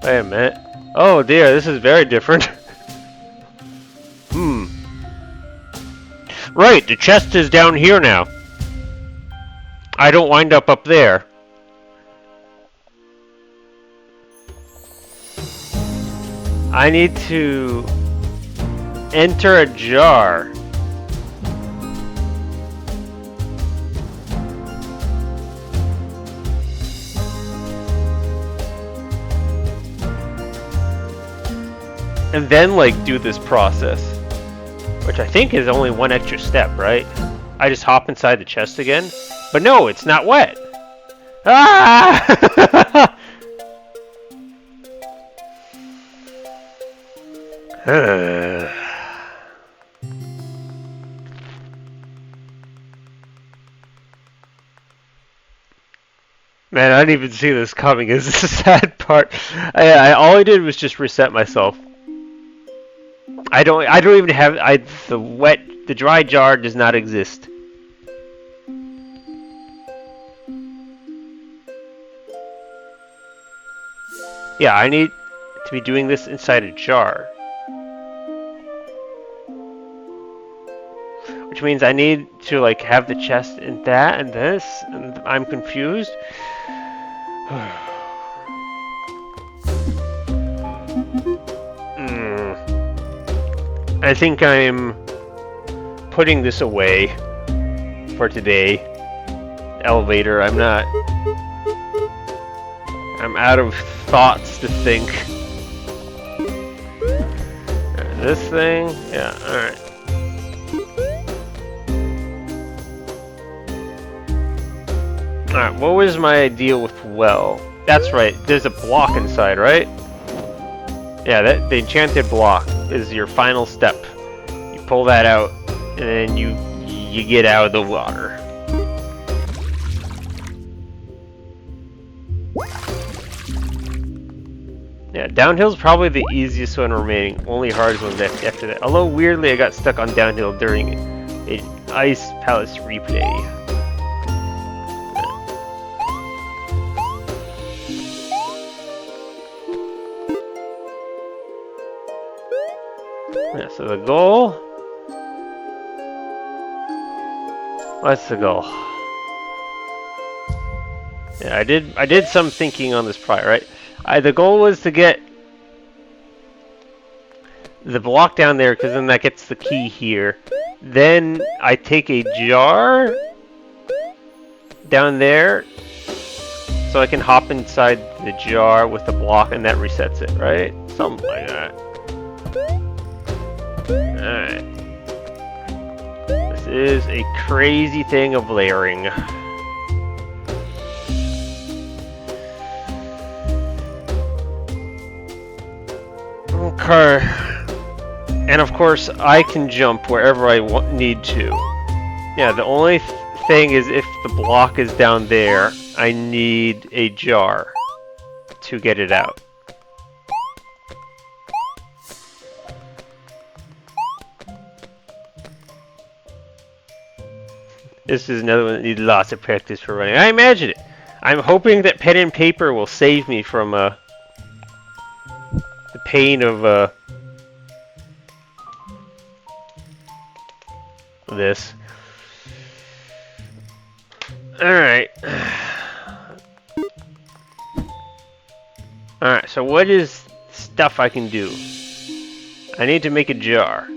Wait a minute. Oh dear, this is very different. Right, the chest is down here now. I don't wind up there. I need to enter a jar. And then, like, do this process. Which I think is only one extra step, right? I just hop inside the chest again. But no, it's not wet. Ah! Man, I didn't even see this coming. Is the sad part? All I did was just reset myself. I don't even have the dry jar does not exist. Yeah, I need to be doing this inside a jar. Which means I need to like have the chest in that and this, and I'm confused. I think I'm putting this away for today. Elevator, I'm out of thoughts to think. This thing? Yeah, alright. Alright, what was my idea with well? That's right, there's a block inside, right? Yeah, the enchanted block is your final step. You pull that out, and then you get out of the water. Yeah, downhill's probably the easiest one remaining. Only hardest one after that. Although weirdly, I got stuck on downhill during an Ice Palace replay. Yeah, so the goal. What's the goal? Yeah, I did some thinking on this prior, right? The goal was to get the block down there, because then that gets the key here. Then I take a jar down there, so I can hop inside the jar with the block, and that resets it, right? Something like that. Alright. This is a crazy thing of layering. Okay. And of course, I can jump wherever I need to. Yeah, the only thing is if the block is down there, I need a jar to get it out. This is another one that needs lots of practice for running. I imagine it. I'm hoping that pen and paper will save me from the pain of this. Alright. Alright, so what is stuff I can do? I need to make a jar.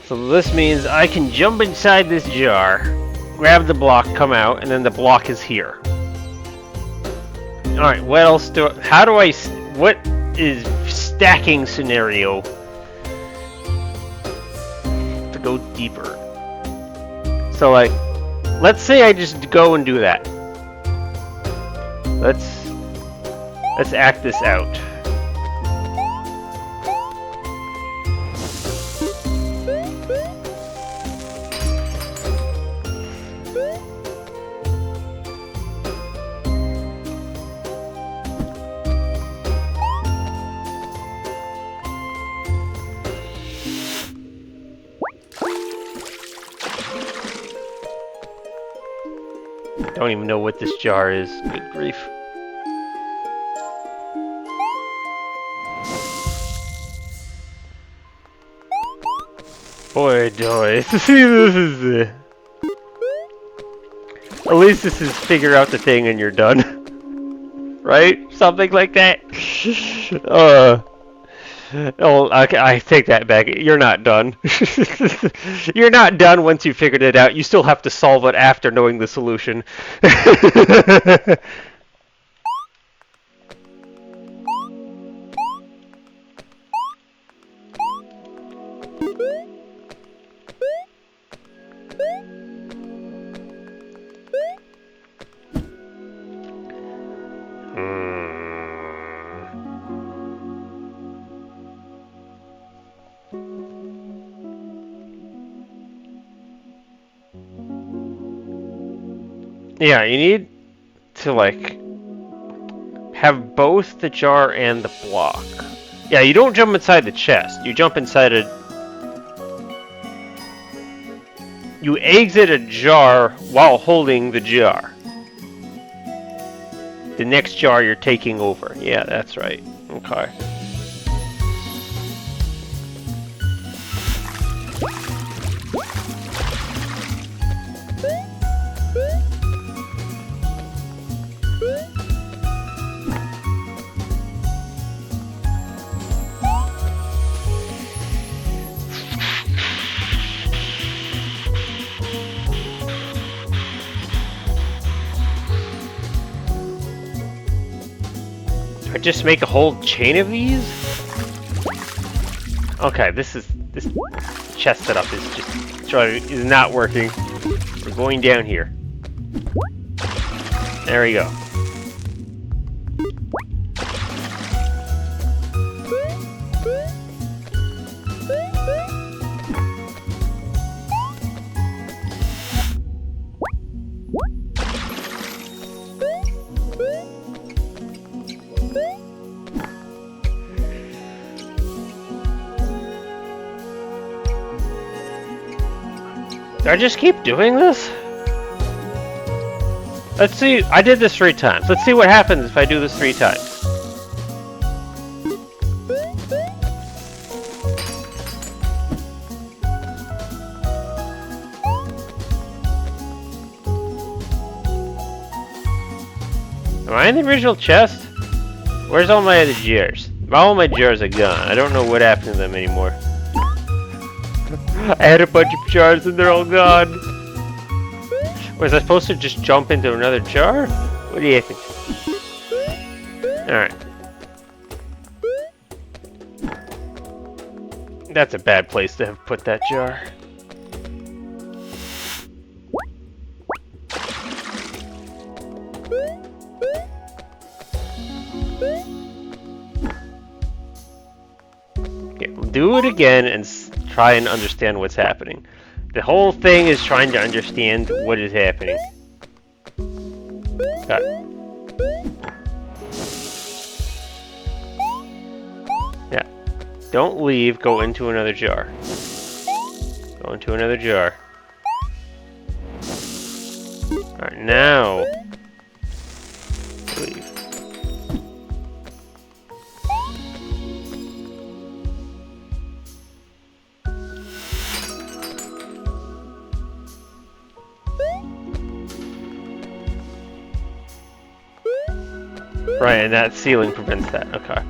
So this means I can jump inside this jar, grab the block, come out, and then the block is here. Alright, what else what is stacking scenario to go deeper? So like, let's say I just go and do that. Let's act this out. Don't even know what this jar is. Good grief. Boy, doy. This is at least this is figure out the thing and you're done. Right? Something like that. Oh, I take that back. You're not done. You're not done once you figured it out. You still have to solve it after knowing the solution. Yeah, you need to, like, have both the jar and the block. Yeah, you don't jump inside the chest. You jump inside you exit a jar while holding the jar. The next jar you're taking over. Yeah, that's right. Okay. I just make a whole chain of these? Okay, this chest setup is not working. We're going down here. There we go. Do I just keep doing this? Let's see. I did this 3 times. Let's see what happens if I do this 3 times. Am I in the original chest? Where's all my other jars? All my jars are gone. I don't know what happened to them anymore. I had a bunch of jars and they're all gone. Was I supposed to just jump into another jar? What do you think? Alright. That's a bad place to have put that jar. Okay, we'll do it again and try and understand what's happening. The whole thing is trying to understand what is happening. Got it. Yeah. Don't leave, go into another jar. Go into another jar. Alright, now. Leave. Right, and that ceiling prevents that. Okay.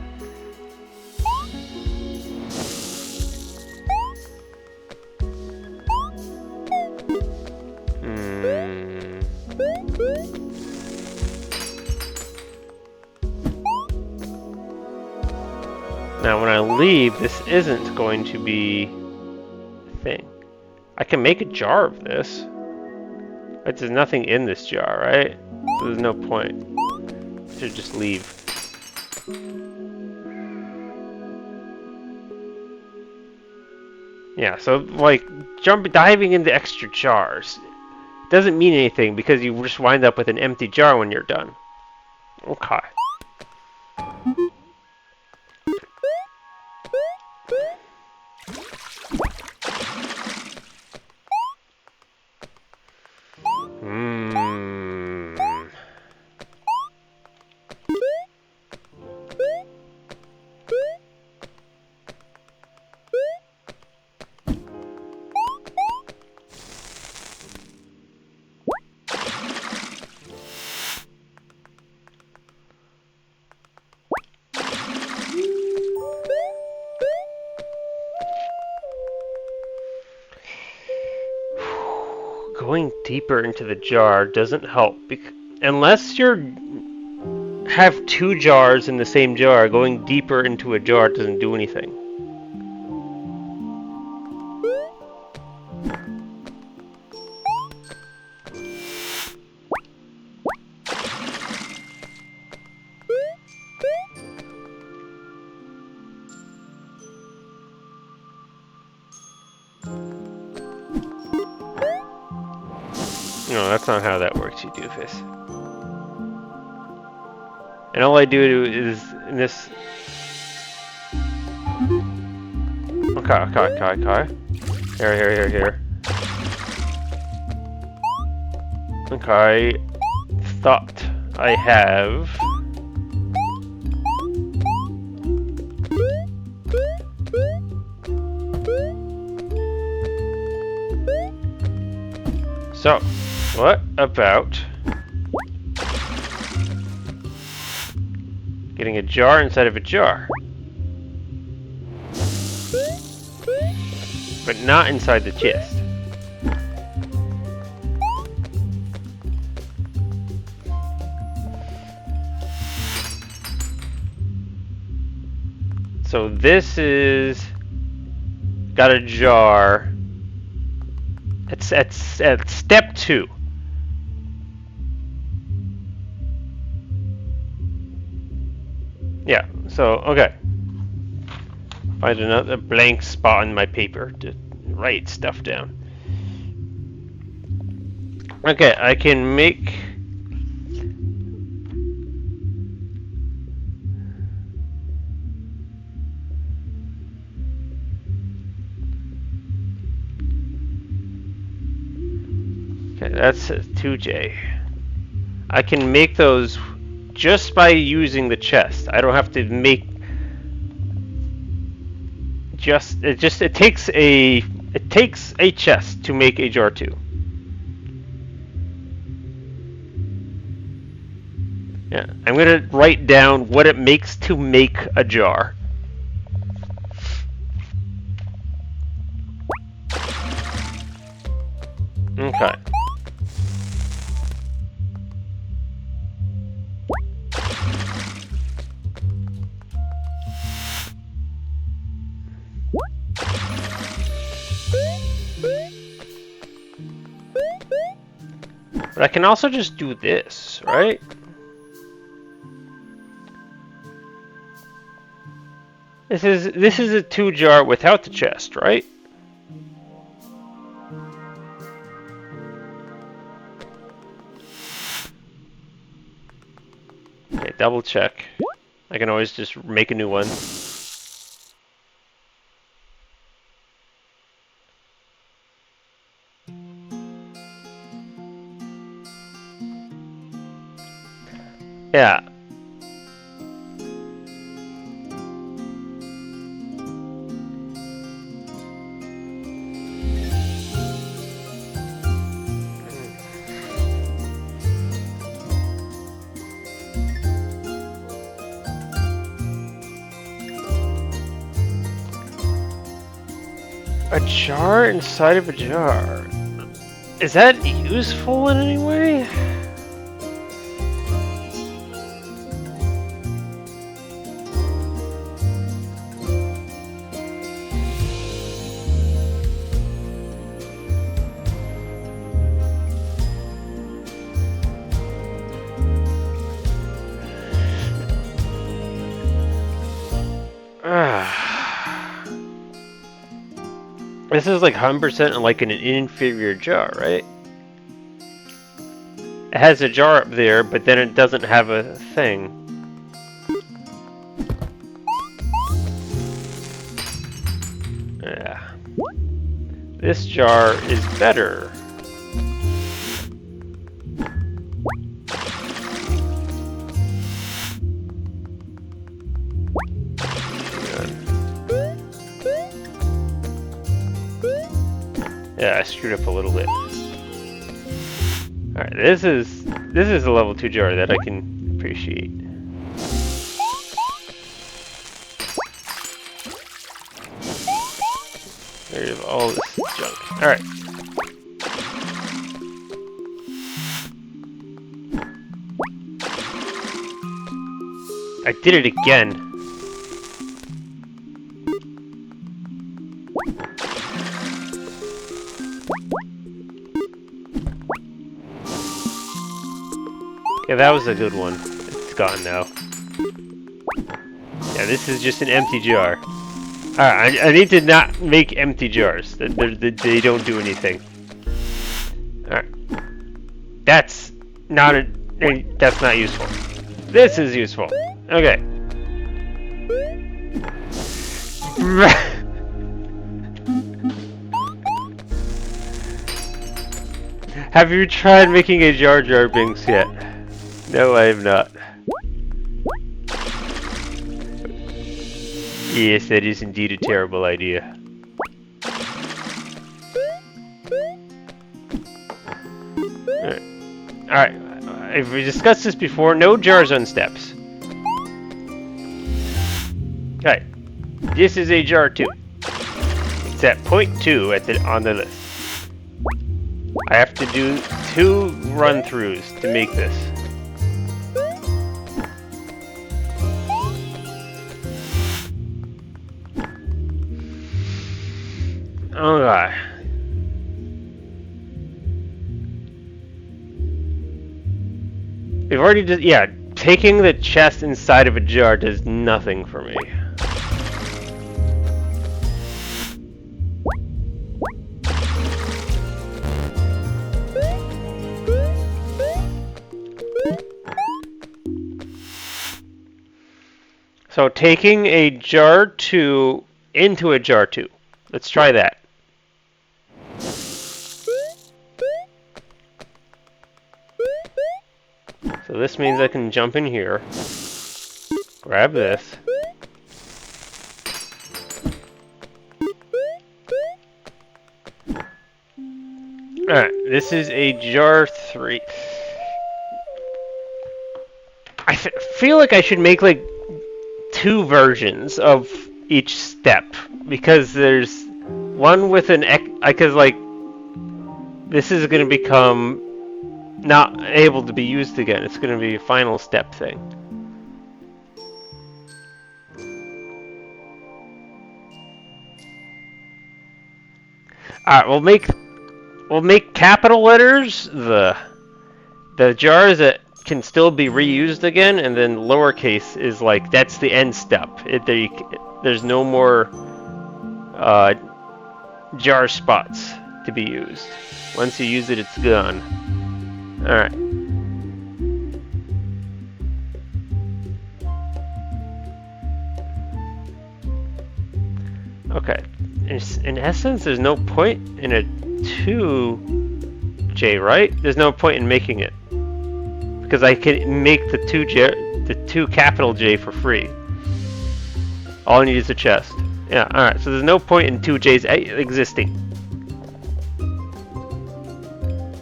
Now, when I leave, this isn't going to be a thing. I can make a jar of this. But there's nothing in this jar, right? So there's no point. I should just leave. Yeah, so like diving into extra jars doesn't mean anything because you just wind up with an empty jar when you're done. Okay. Going deeper into the jar doesn't help unless you have 2 jars in the same jar. Going deeper into a jar doesn't do anything. No, that's not how that works, you doofus. And all I do is in this. Okay. Here. Okay. Thought I have. So, what about getting a jar inside of a jar? But not inside the chest. So this is got a jar. It's at step 2. Yeah. So okay. Find another blank spot on my paper to write stuff down. Okay, I can make. Okay, that's a 2J. I can make those just by using the chest. I don't have to make. It takes a chest to make a jar 2. Yeah, I'm gonna write down what it makes to make a jar. Okay. But I can also just do this, right? This is a 2 jar without the chest, right? Okay, double check. I can always just make a new one. Yeah. A jar inside of a jar. Is that useful in any way? This is like 100% like an inferior jar, right? It has a jar up there, but then it doesn't have a thing. Yeah. This jar is better. Yeah, I screwed up a little bit. Alright, this is a level 2 jar that I can appreciate. There's all this junk. Alright. I did it again. Yeah, that was a good one. It's gone now. Yeah, this is just an empty jar. Alright, I need to not make empty jars. They don't do anything. Alright. That's not useful. This is useful. Okay. Have you tried making a Jar Jar Binks yet? No, I have not. Yes, that is indeed a terrible idea. Alright, if we discussed this before, no jars on steps. Alright, this is a jar 2. It's at point 2 on the list. I have to do 2 run-throughs to make this. Okay. We've already just, yeah, taking the chest inside of a jar does nothing for me. So taking a jar 2 into a jar 2. Let's try that. So this means I can jump in here, grab this. Alright, this is a jar 3. I feel like I should make like 2 versions of each step, because there's one with an because like this is going to become not able to be used again. It's going to be a final step thing. Alright, we'll make capital letters the jars that can still be reused again, and then lowercase is like that's the end step. There's no more jar spots to be used. Once you use it, it's gone. Alright. Okay. In essence, there's no point in a 2J, right? There's no point in making it, because I can make the 2 capital J for free. All I need is a chest. Yeah, alright, so there's no point in 2Js existing.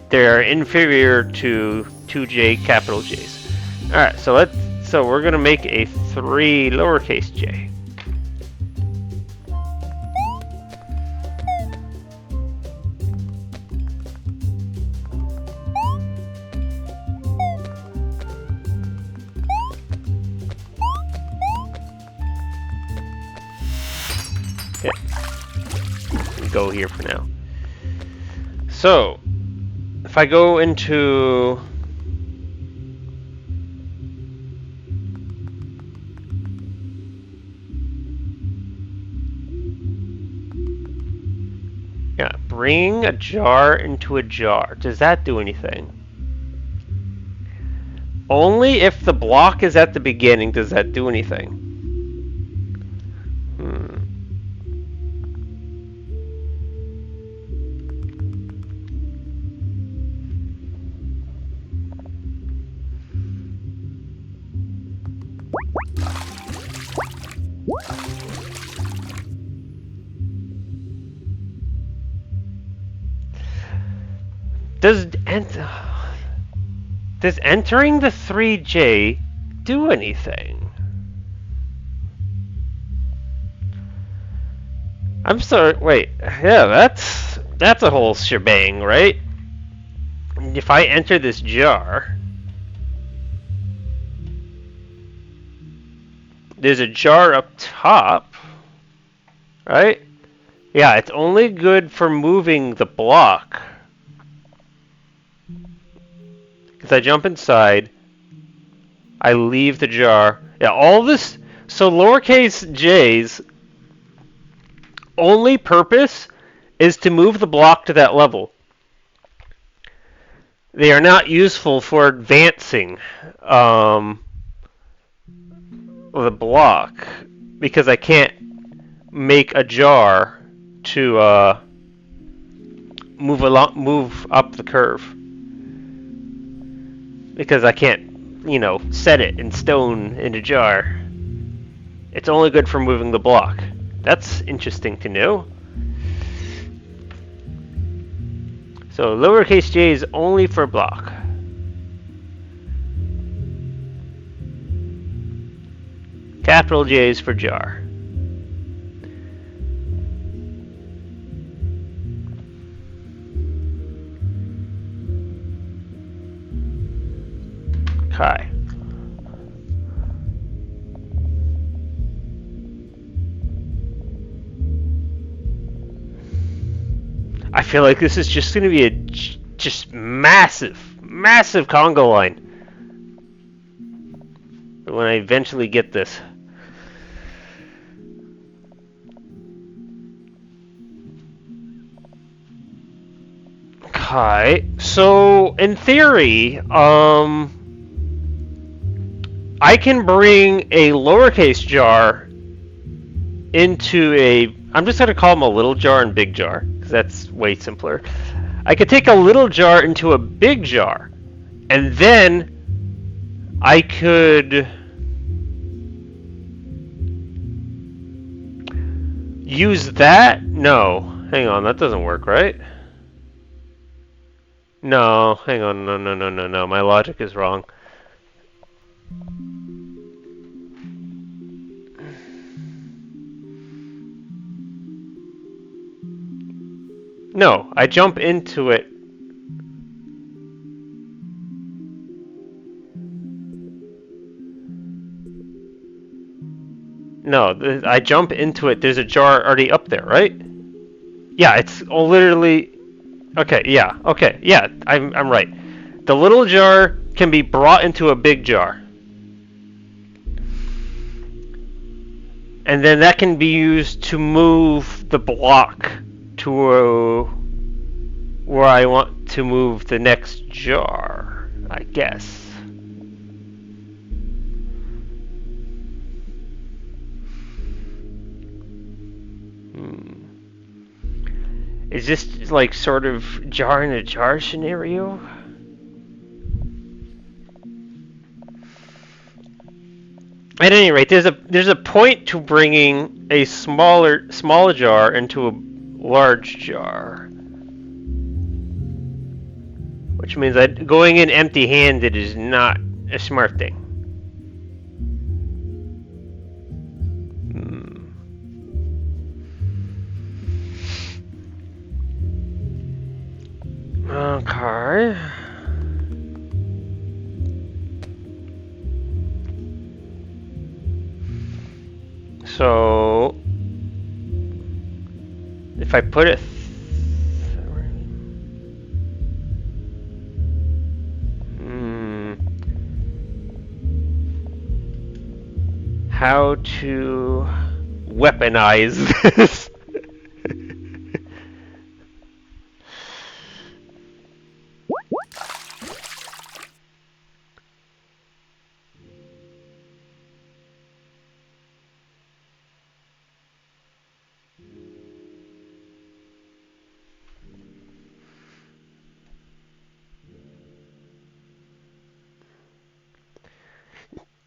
They're inferior to 2J capital Js. Alright, so we're gonna make a 3 lowercase j. Go here for now. So, if I go into bring a jar into a jar, does that do anything? Only if the block is at the beginning does that do anything. Does entering the 3J do anything? I'm sorry, wait, yeah, that's a whole shebang, right? If I enter this jar, there's a jar up top, right? Yeah, it's only good for moving the block. Because I jump inside, I leave the jar. Yeah, all this. So lowercase j's only purpose is to move the block to that level. They are not useful for advancing the block, because I can't make a jar to move up the curve, because I can't, set it in stone in a jar. It's only good for moving the block. That's interesting to know. So lowercase j is only for block. Capital J is for jar. Okay. feel like this is just going to be a just massive conga line when I eventually get this. Okay, so in theory, I can bring a lowercase jar into a... I'm just going to call them a little jar and big jar, because that's way simpler. I could take a little jar into a big jar, and then I could use that? No, hang on, that doesn't work, right? No, hang on, no, my logic is wrong. No, I jump into it. No, I jump into it. There's a jar already up there, right? Yeah, it's literally... Okay, yeah, I'm right. The little jar can be brought into a big jar. And then that can be used to move the block to where I want to move the next jar, I guess. Is this like sort of jar in a jar scenario? At any rate, there's a point to bringing a smaller jar into a large jar, which means that going in empty-handed is not a smart thing. Okay. So, if I put it... How to weaponize this?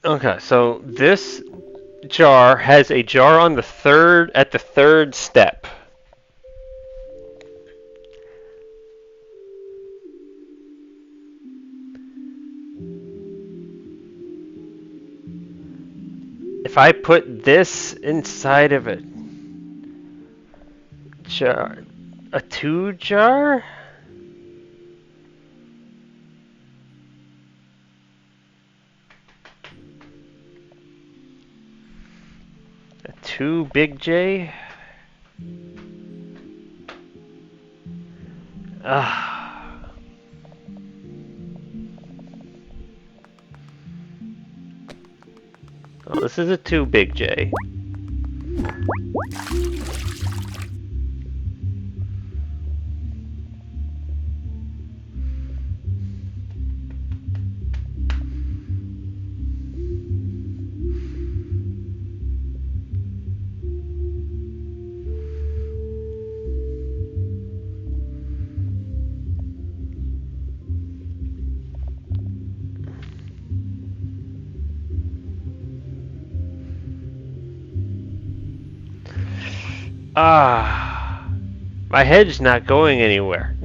Okay, so this jar has a jar on the third step. If I put this inside of a jar, a 2 jar? A 2 big J? Oh, this is a 2 big J. My head's not going anywhere.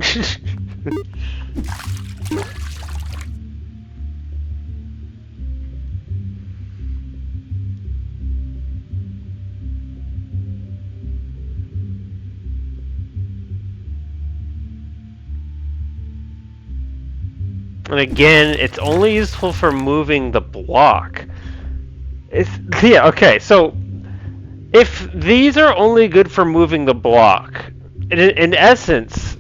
And again, it's only useful for moving the block. Yeah, okay, so if these are only good for moving the block, in essence,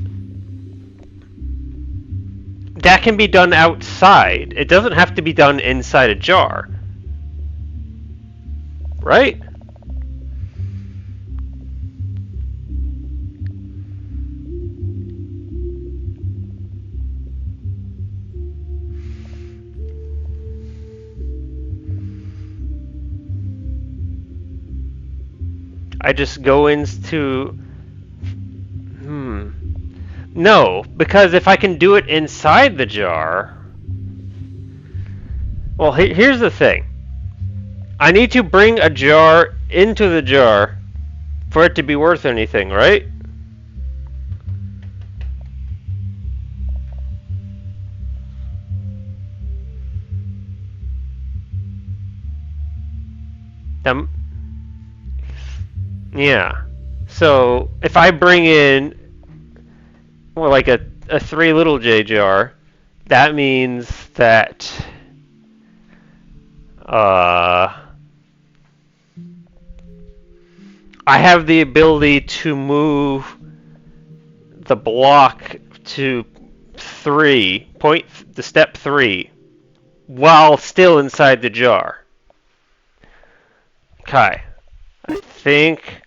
that can be done outside. It doesn't have to be done inside a jar. Right? I just go into... No, because if I can do it inside the jar... Well, here's the thing. I need to bring a jar into the jar for it to be worth anything, right? Yeah. So, if I bring in, well, like a 3 little J jar, that means that I have the ability to move the block to 3, the step 3, while still inside the jar. Okay. I think...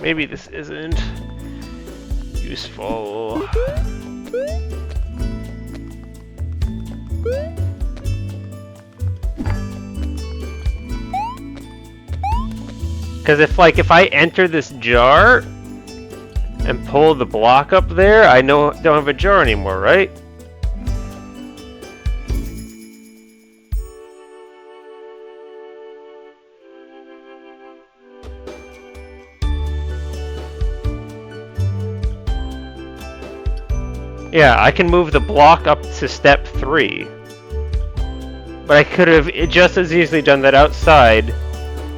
maybe this isn't useful. Because if I enter this jar and pull the block up there, I don't have a jar anymore, right? Yeah, I can move the block up to step 3. But I could have just as easily done that outside,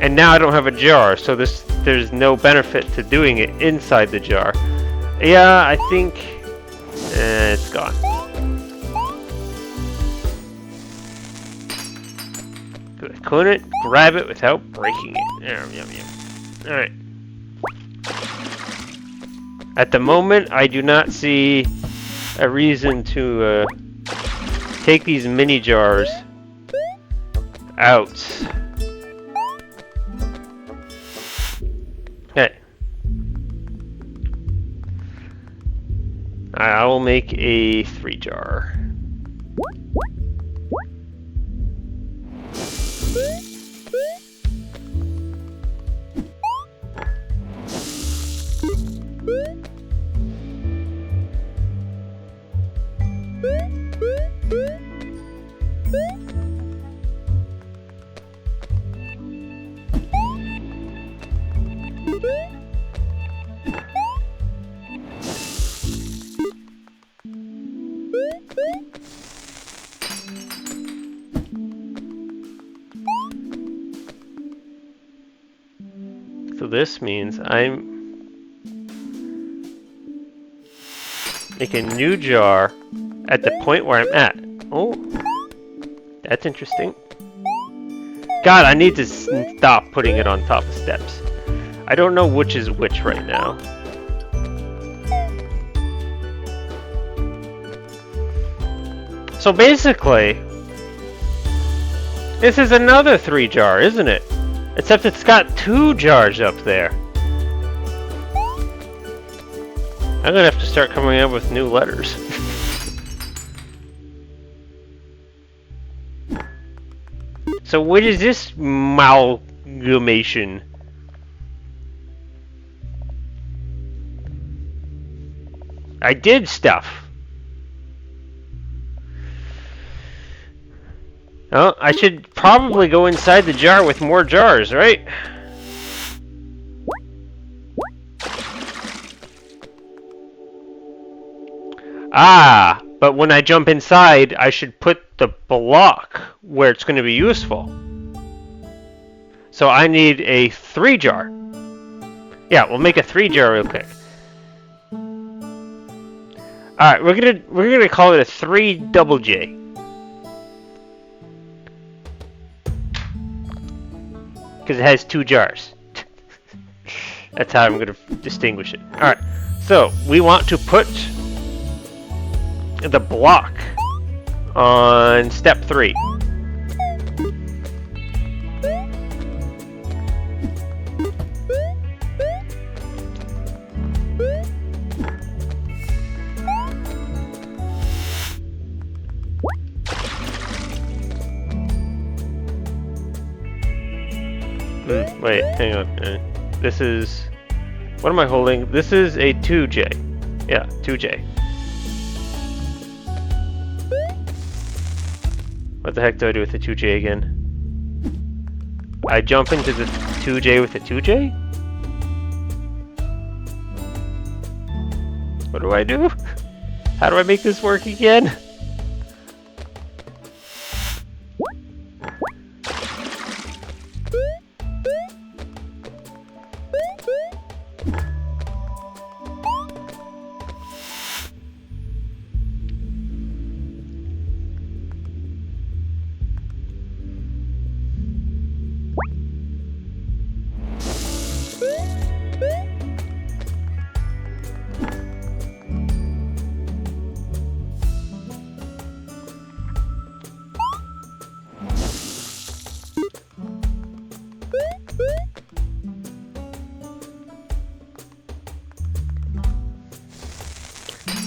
and now I don't have a jar, so there's no benefit to doing it inside the jar. Yeah, I think it's gone. I couldn't grab it without breaking it. Yum, yum, yum. Alright. At the moment, I do not see a reason to take these mini jars out. Okay. I will make a 3 jar. So this means I'm making a new jar at the point where I'm at. Oh, that's interesting. God, I need to stop putting it on top of steps. I don't know which is which right now. So basically, this is another 3 jar, isn't it? Except it's got 2 jars up there. I'm gonna have to start coming up with new letters. So what is this amalgamation? I did stuff. Oh, I should probably go inside the jar with more jars, right? Ah, but when I jump inside, I should put the block where it's going to be useful. So I need a 3 jar. Yeah, we'll make a 3 jar real quick. All right, we're gonna call it a 3 double J. Because it has 2 jars. That's how I'm gonna distinguish it. All right, so we want to put the block on step 3. Wait, hang on. This is... What am I holding? This is a 2J. Yeah, 2J. What the heck do I do with the 2J again? I jump into the 2J with the 2J? What do I do? How do I make this work again?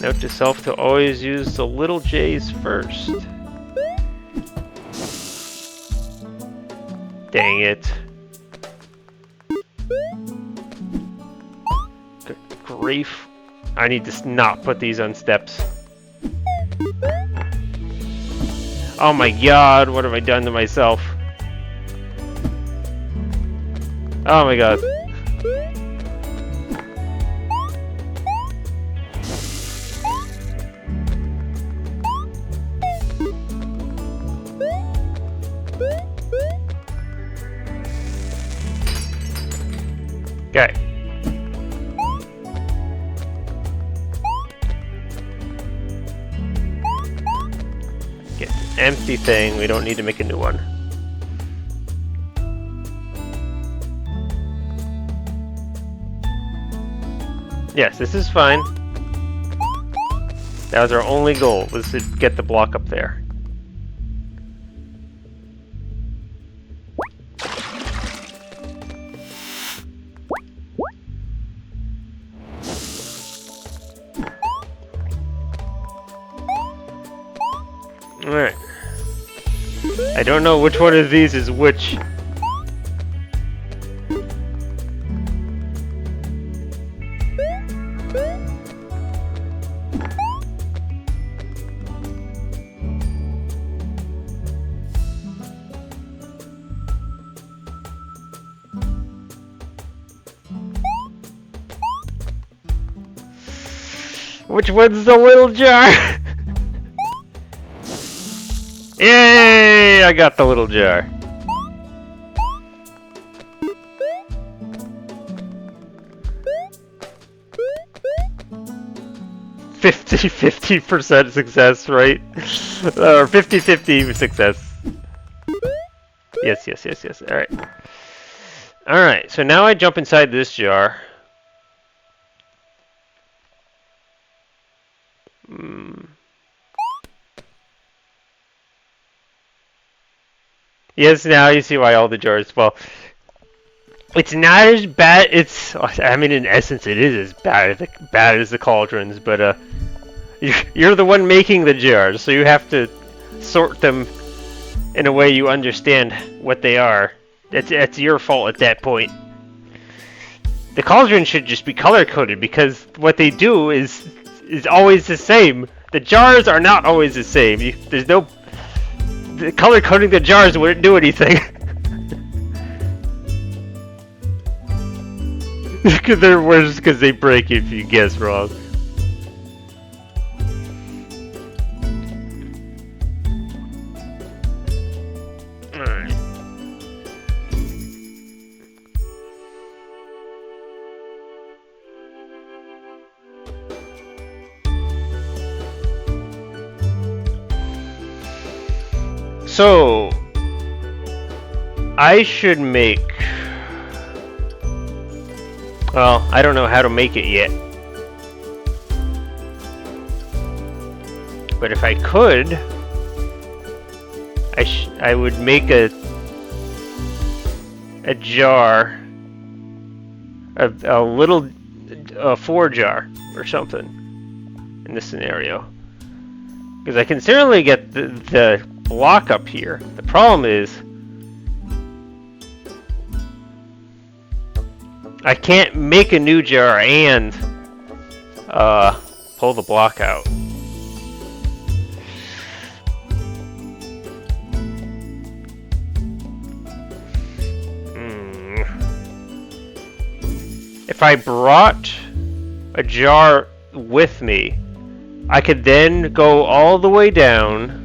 Note to self to always use the little J's first. Dang it. Good grief. I need to not put these on steps. Oh my god, what have I done to myself? Oh my god. Okay. Get an empty thing. We don't need to make a new one. Yes, this is fine. That was our only goal, was to get the block up there. Alright. I don't know which one of these is which. Which one's the little jar? Yay! I got the little jar. 50% success, right? Or 50-50 success. Yes. Alright. Alright, so now I jump inside this jar. Yes, now you see why all the jars, well, it's not as bad, I mean, in essence, it is as bad as the cauldrons, but, you're the one making the jars, so you have to sort them in a way you understand what they are. It's your fault at that point. The cauldron should just be color-coded, because what they do is always the same. The jars are not always the same. There's no... The color coding the jars wouldn't do anything. They're worse because they break if you guess wrong. Alright. So I should make... Well, I don't know how to make it yet. But if I could, I would make a jar, a little 4 jar or something in this scenario. Because I can certainly get the block up here. The problem is I can't make a new jar and pull the block out. If I brought a jar with me, I could then go all the way down.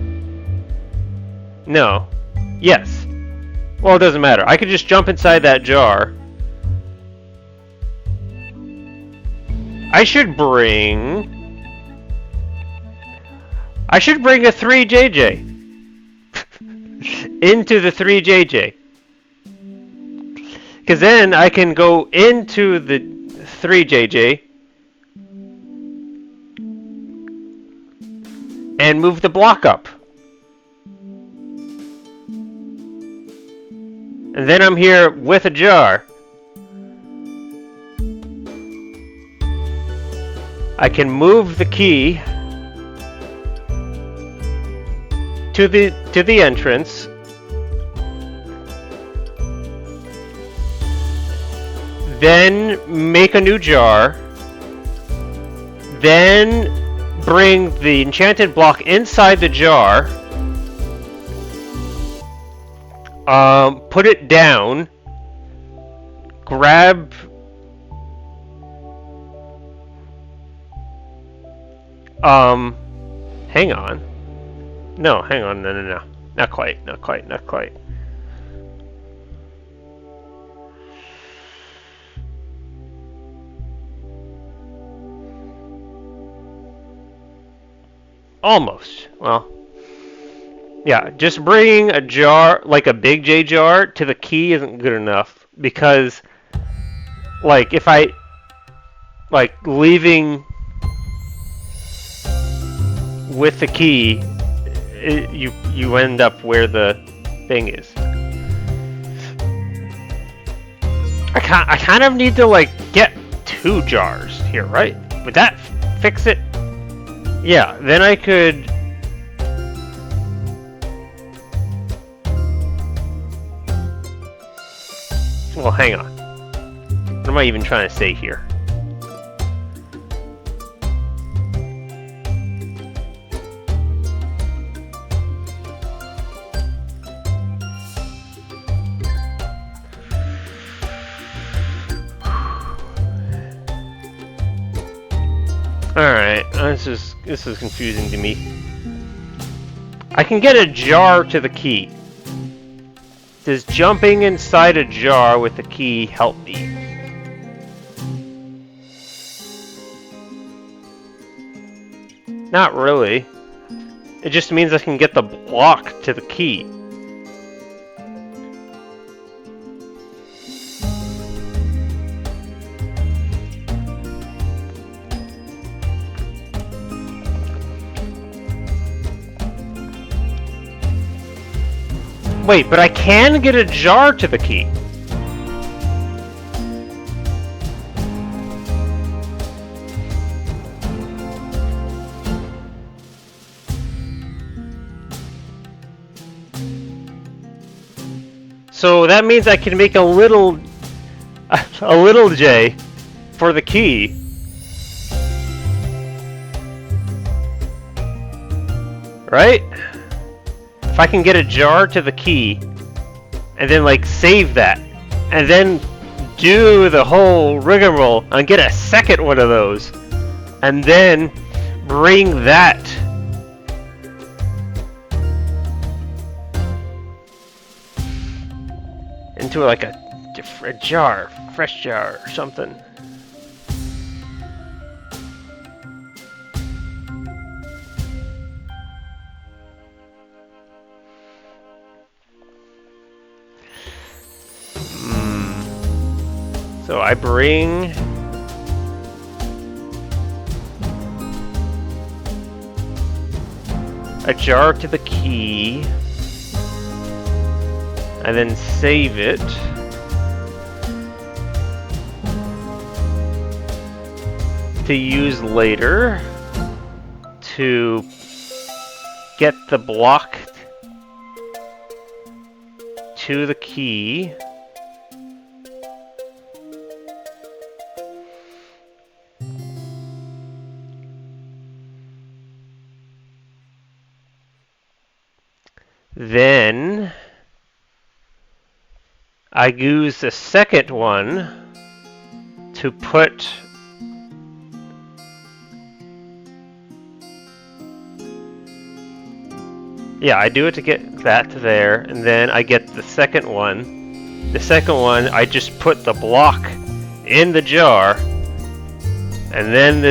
No. Yes. Well, it doesn't matter. I could just jump inside that jar. I should bring a 3JJ into the 3JJ. Because then I can go into the 3JJ and move the block up. And then I'm here with a jar. I can move the key to the entrance. Then make a new jar. Then bring the enchanted block inside the jar. Put it down. Grab... hang on. No, hang on, no. Not quite. Almost. Well, yeah, just bringing a jar, like a big J jar, to the key isn't good enough, because, like, if I, like, leaving with the key, you end up where the thing is. I kind of need to, like, get 2 jars here, right? Would that fix it? Yeah, then I could... Well, hang on. What am I even trying to say here? Alright, this is confusing to me. I can get a jar to the key. Does jumping inside a jar with the key help me? Not really. It just means I can get the block to the key. Wait, but I can get a jar to the key. So that means I can make a little J for the key. Right? If I can get a jar to the key, and then like save that, and then do the whole rigmarole and get a second one of those, and then bring that into like a jar, fresh jar or something. So I bring a jar to the key. And then save it. To use later to get the block to the key. Then I use the second one to put I do it to get that to there, and then I get the second one. The second one, I just put the block in the jar, and then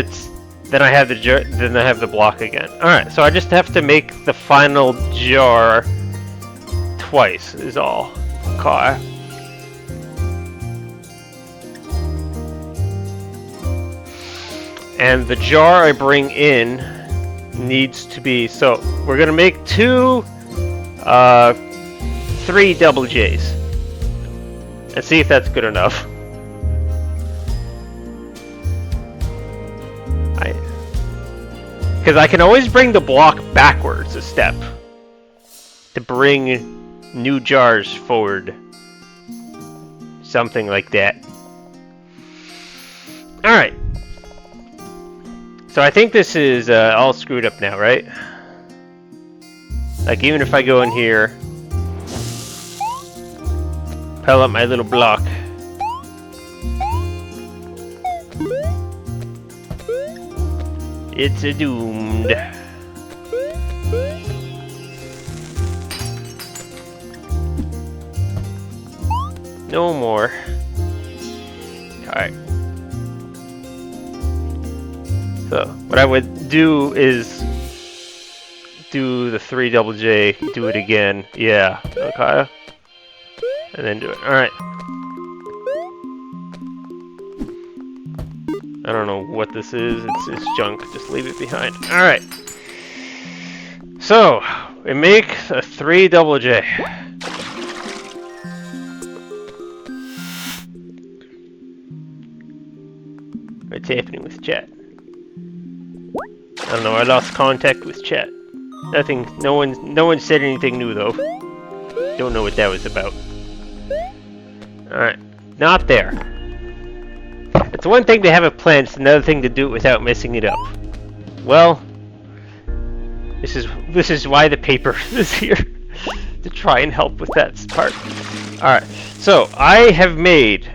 I have the jar, then I have the block again. All right, so I just have to make the final jar twice is all. Okay. And the jar I bring in needs to be, so we're gonna make 3 double J's and see if that's good enough. Because I can always bring the block backwards a step to bring new jars forward. Something like that. Alright. So I think this is all screwed up now, right? Like, even if I go in here, pile up my little block. It's a doomed. No more. Alright. So, what I would do is do the 3 double J, do it again. Yeah, okay. And then do it. Alright. I don't know what this is. It's junk. Just leave it behind. Alright. So, we make a 3 double J. What's happening with chat? I don't know, I lost contact with chat. Nothing, no one said anything new though. Don't know what that was about. Alright, not there. It's one thing to have a plan, it's another thing to do it without messing it up. Well, this is why the paper is here. To try and help with that part. Alright, so I have made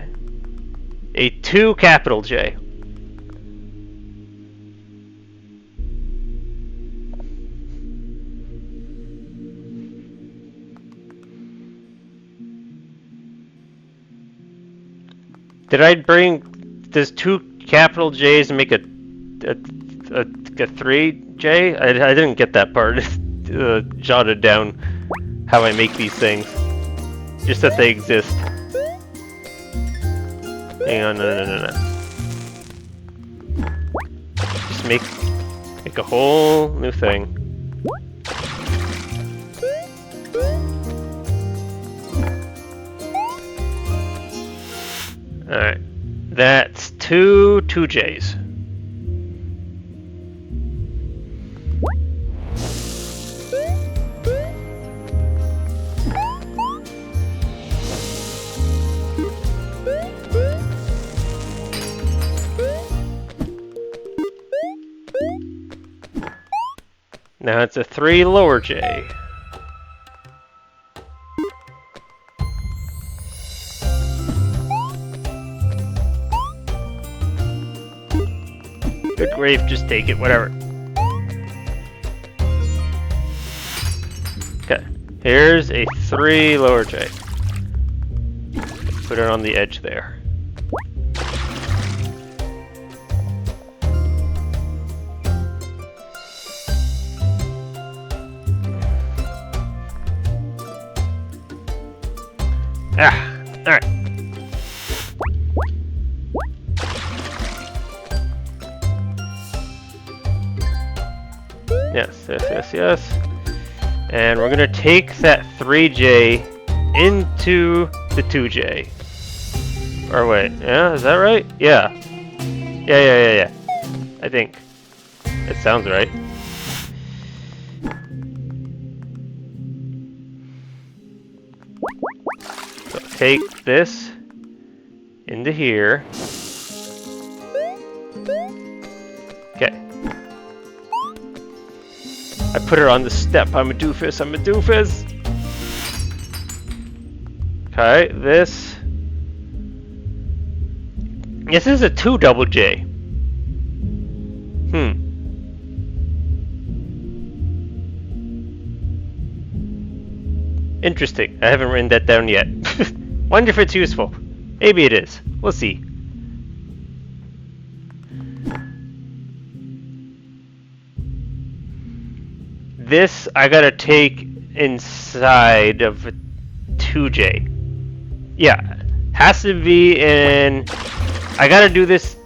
a 2 capital J. Did I bring, does 2 capital J's make a 3J? I didn't get that part. Jotted down how I make these things. Just that they exist. Hang on, no. Just make a whole new thing. Alright, that's 2 2Js. Now it's a 3 lower J. Good grief, just take it, whatever. Okay, here's a 3 lower J. Put it on the edge there. Ah, alright. Yes, yes, yes, yes. And we're gonna take that 3J into the 2J. Or wait, yeah, is that right? Yeah. Yeah. I think. It sounds right. So take this into here. Okay. I put her on the step. I'm a doofus. I'm a doofus. Okay, this. This is a 2 double J. Interesting. I haven't written that down yet. Wonder if it's useful. Maybe it is. We'll see. This I gotta take inside of a 2J. Yeah, has to be in. I gotta do this.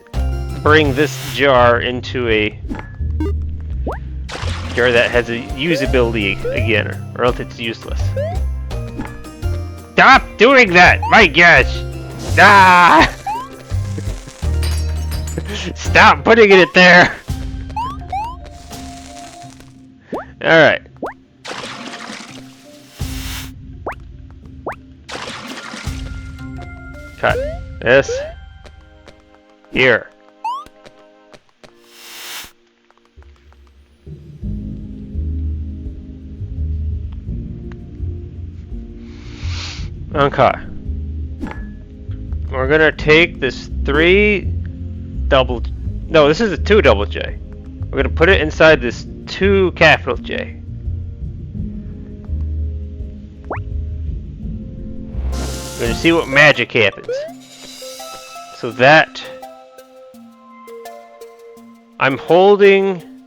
Bring this jar into a jar that has a usability again, or else it's useless. Stop doing that! My gosh! Ah! Stop putting it there! Alright. Cut this here. Okay. We're gonna take this 3 double. No, this is a 2 double J. We're gonna put it inside this 2 capital J. We're gonna see what magic happens. So that I'm holding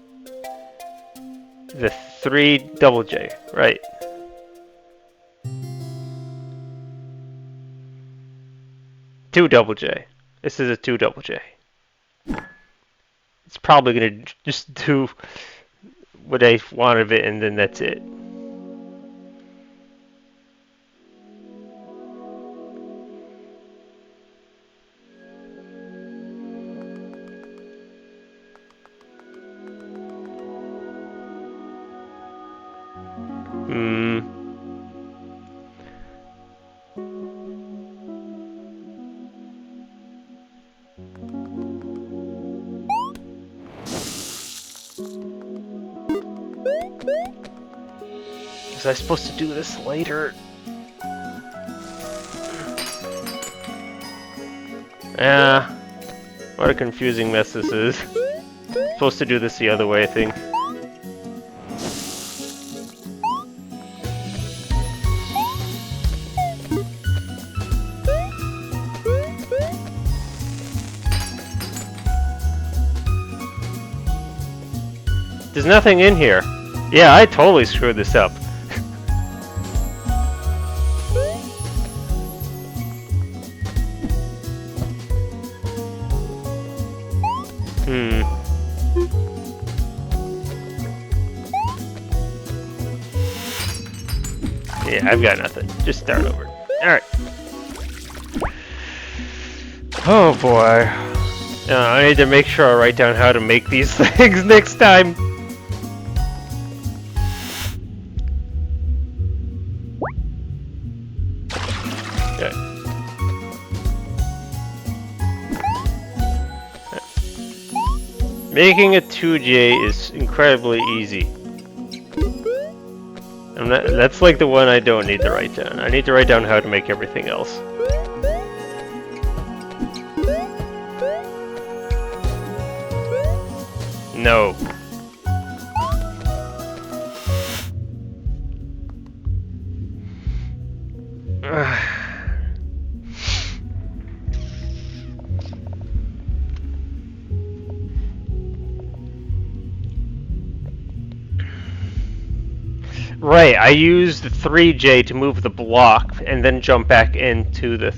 the 3 double J, right? Two double J. This is a 2 double J. It's probably gonna just do what I want of it, and then that's it. Was I supposed to do this later? Yeah. What a confusing mess this is. Supposed to do this the other way, I think. There's nothing in here. Yeah, I totally screwed this up. Yeah, I've got nothing. Just start over. Alright. Oh boy. I need to make sure I write down how to make these things next time. Okay. Making a 2J is incredibly easy. That's like the one I don't need to write down. I need to write down how to make everything else. No. Right, I used the 3J to move the block and then jump back into the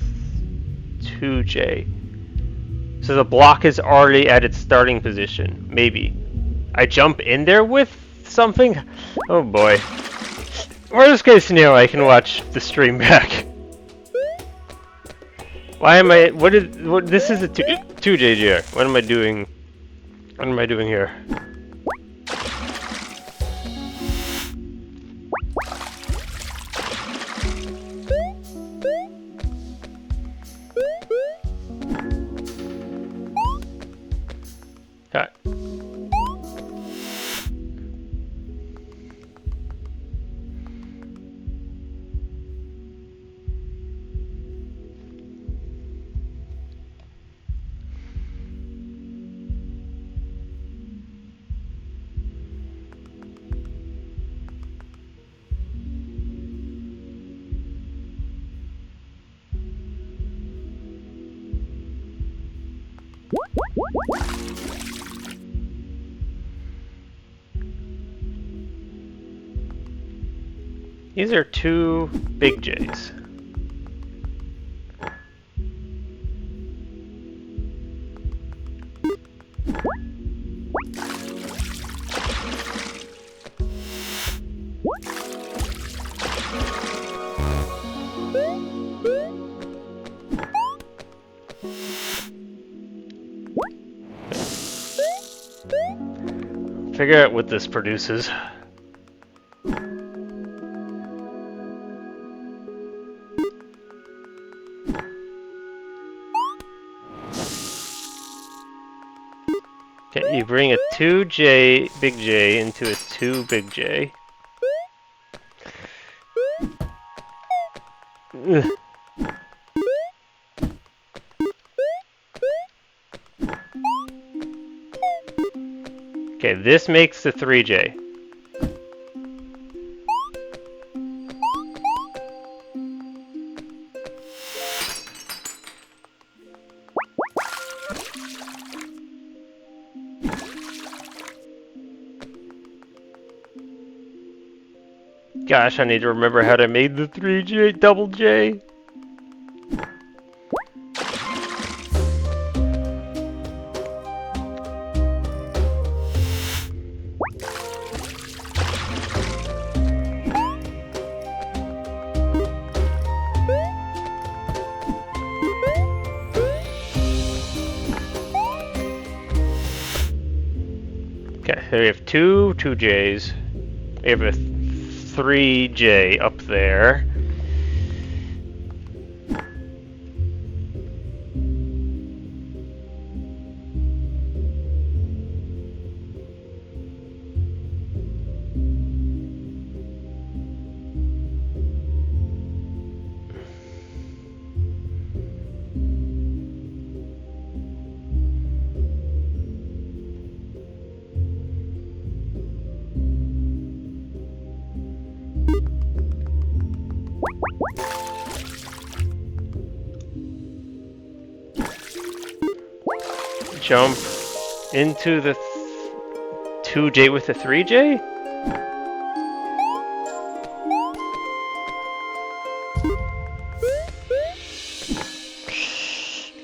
2J. So the block is already at its starting position. Maybe. I jump in there with something? Oh boy. Worst case scenario, I can watch the stream back. Why am I? What? This is a two JGR. What am I doing? What am I doing here? Cut. These are two big J's. Figure out what this produces. Okay, you bring a 2J, big J, into a 2 big J. Ugh. Okay, this makes the 3J. Gosh, I need to remember how to make the 3J double J. Okay, so we have two 2Js. We have a 3J up there. Jump into the 2J with the 3J?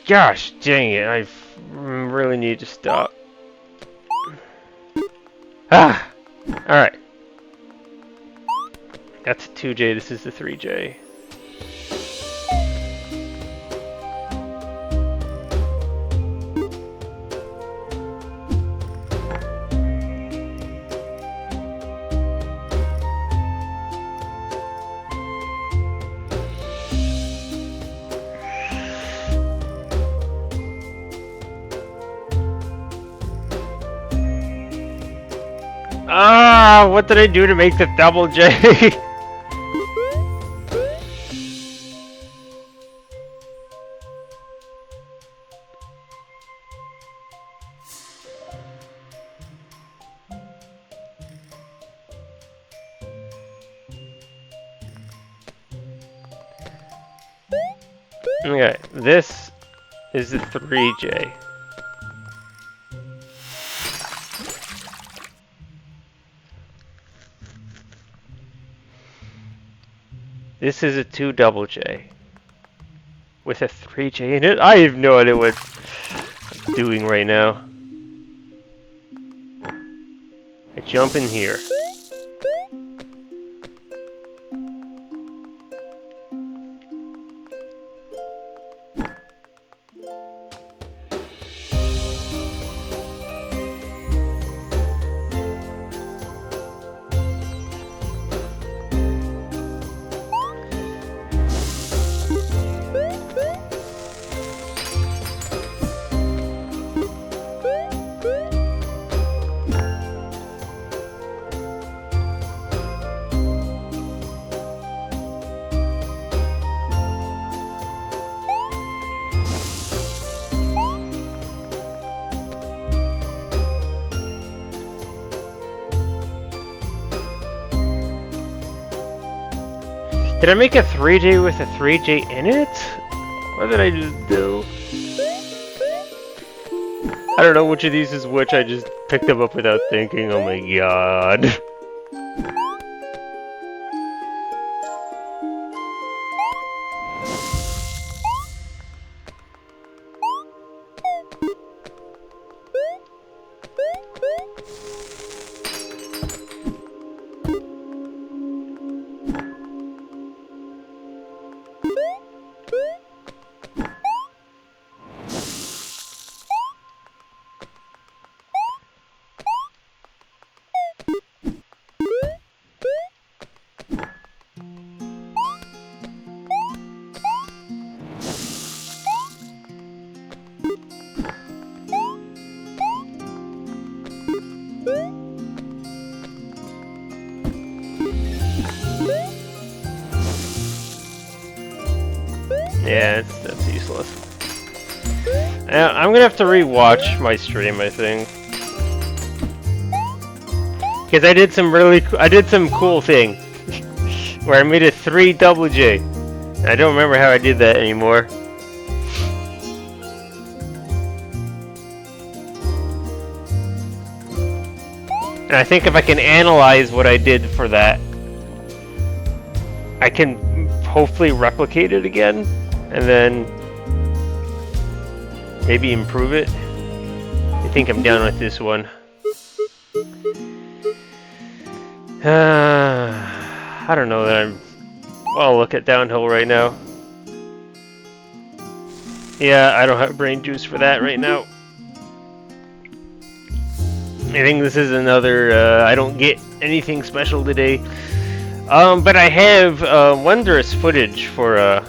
Gosh dang it, I really need to stop. Ah! Alright. That's a 2J, this is the 3J. Ah, what did I do to make the double J? Okay, this is the 3J. This is a 2 double J with a 3J in it. I have no idea what I'm doing right now. I jump in here. Did I make a 3J with a 3J in it? What did I just do? I don't know which of these is which, I just picked them up without thinking, oh my god. Yeah, that's useless. I'm gonna have to re-watch my stream, I think, because I did some cool thing where I made a 3 double J. I don't remember how I did that anymore. And I think if I can analyze what I did for that, I can hopefully replicate it again. And then maybe improve it. I think I'm done with this one. I don't know that I'm... I'll look at downhill right now. Yeah, I don't have brain juice for that right now. I think this is another, I don't get anything special today. But I have wondrous footage for,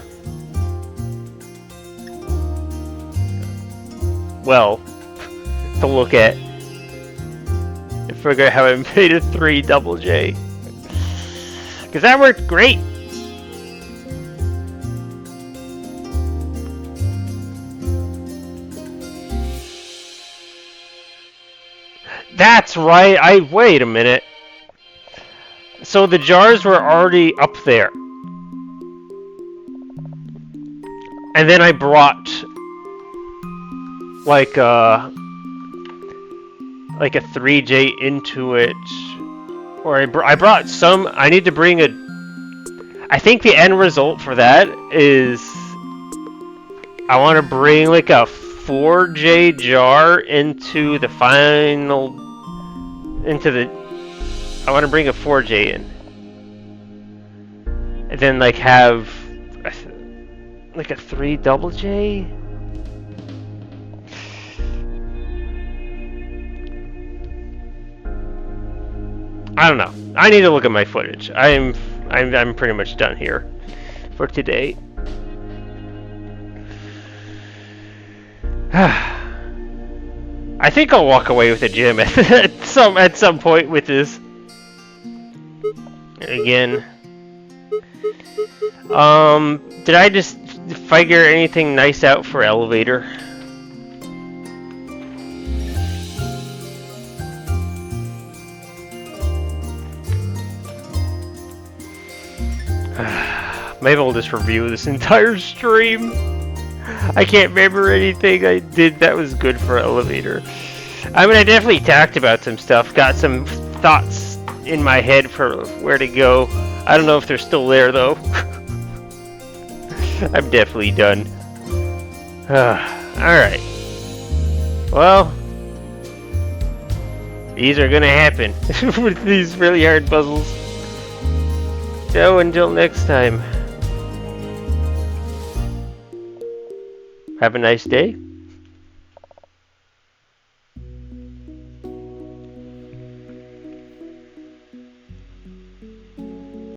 well, to look at and figure out how I made a 3 double J. Because that worked great. That's right. Wait a minute. So the jars were already up there. And then I brought like a 3J into it, or I brought some. I need to bring a. I think the end result for that is I want to bring like a 4J jar into the final. I want to bring a 4J in, and then like have like a 3 double J. I don't know. I need to look at my footage. I'm pretty much done here for today. I think I'll walk away with a gym at some point with this. Again. Did I just figure anything nice out for elevator? Maybe I'll just review this entire stream. I can't remember anything I did that was good for elevator. I mean, I definitely talked about some stuff, got some thoughts in my head for where to go. I don't know if they're still there though. I'm definitely done. Alright. Well, These are gonna happen with these really hard puzzles. So until next time, have a nice day.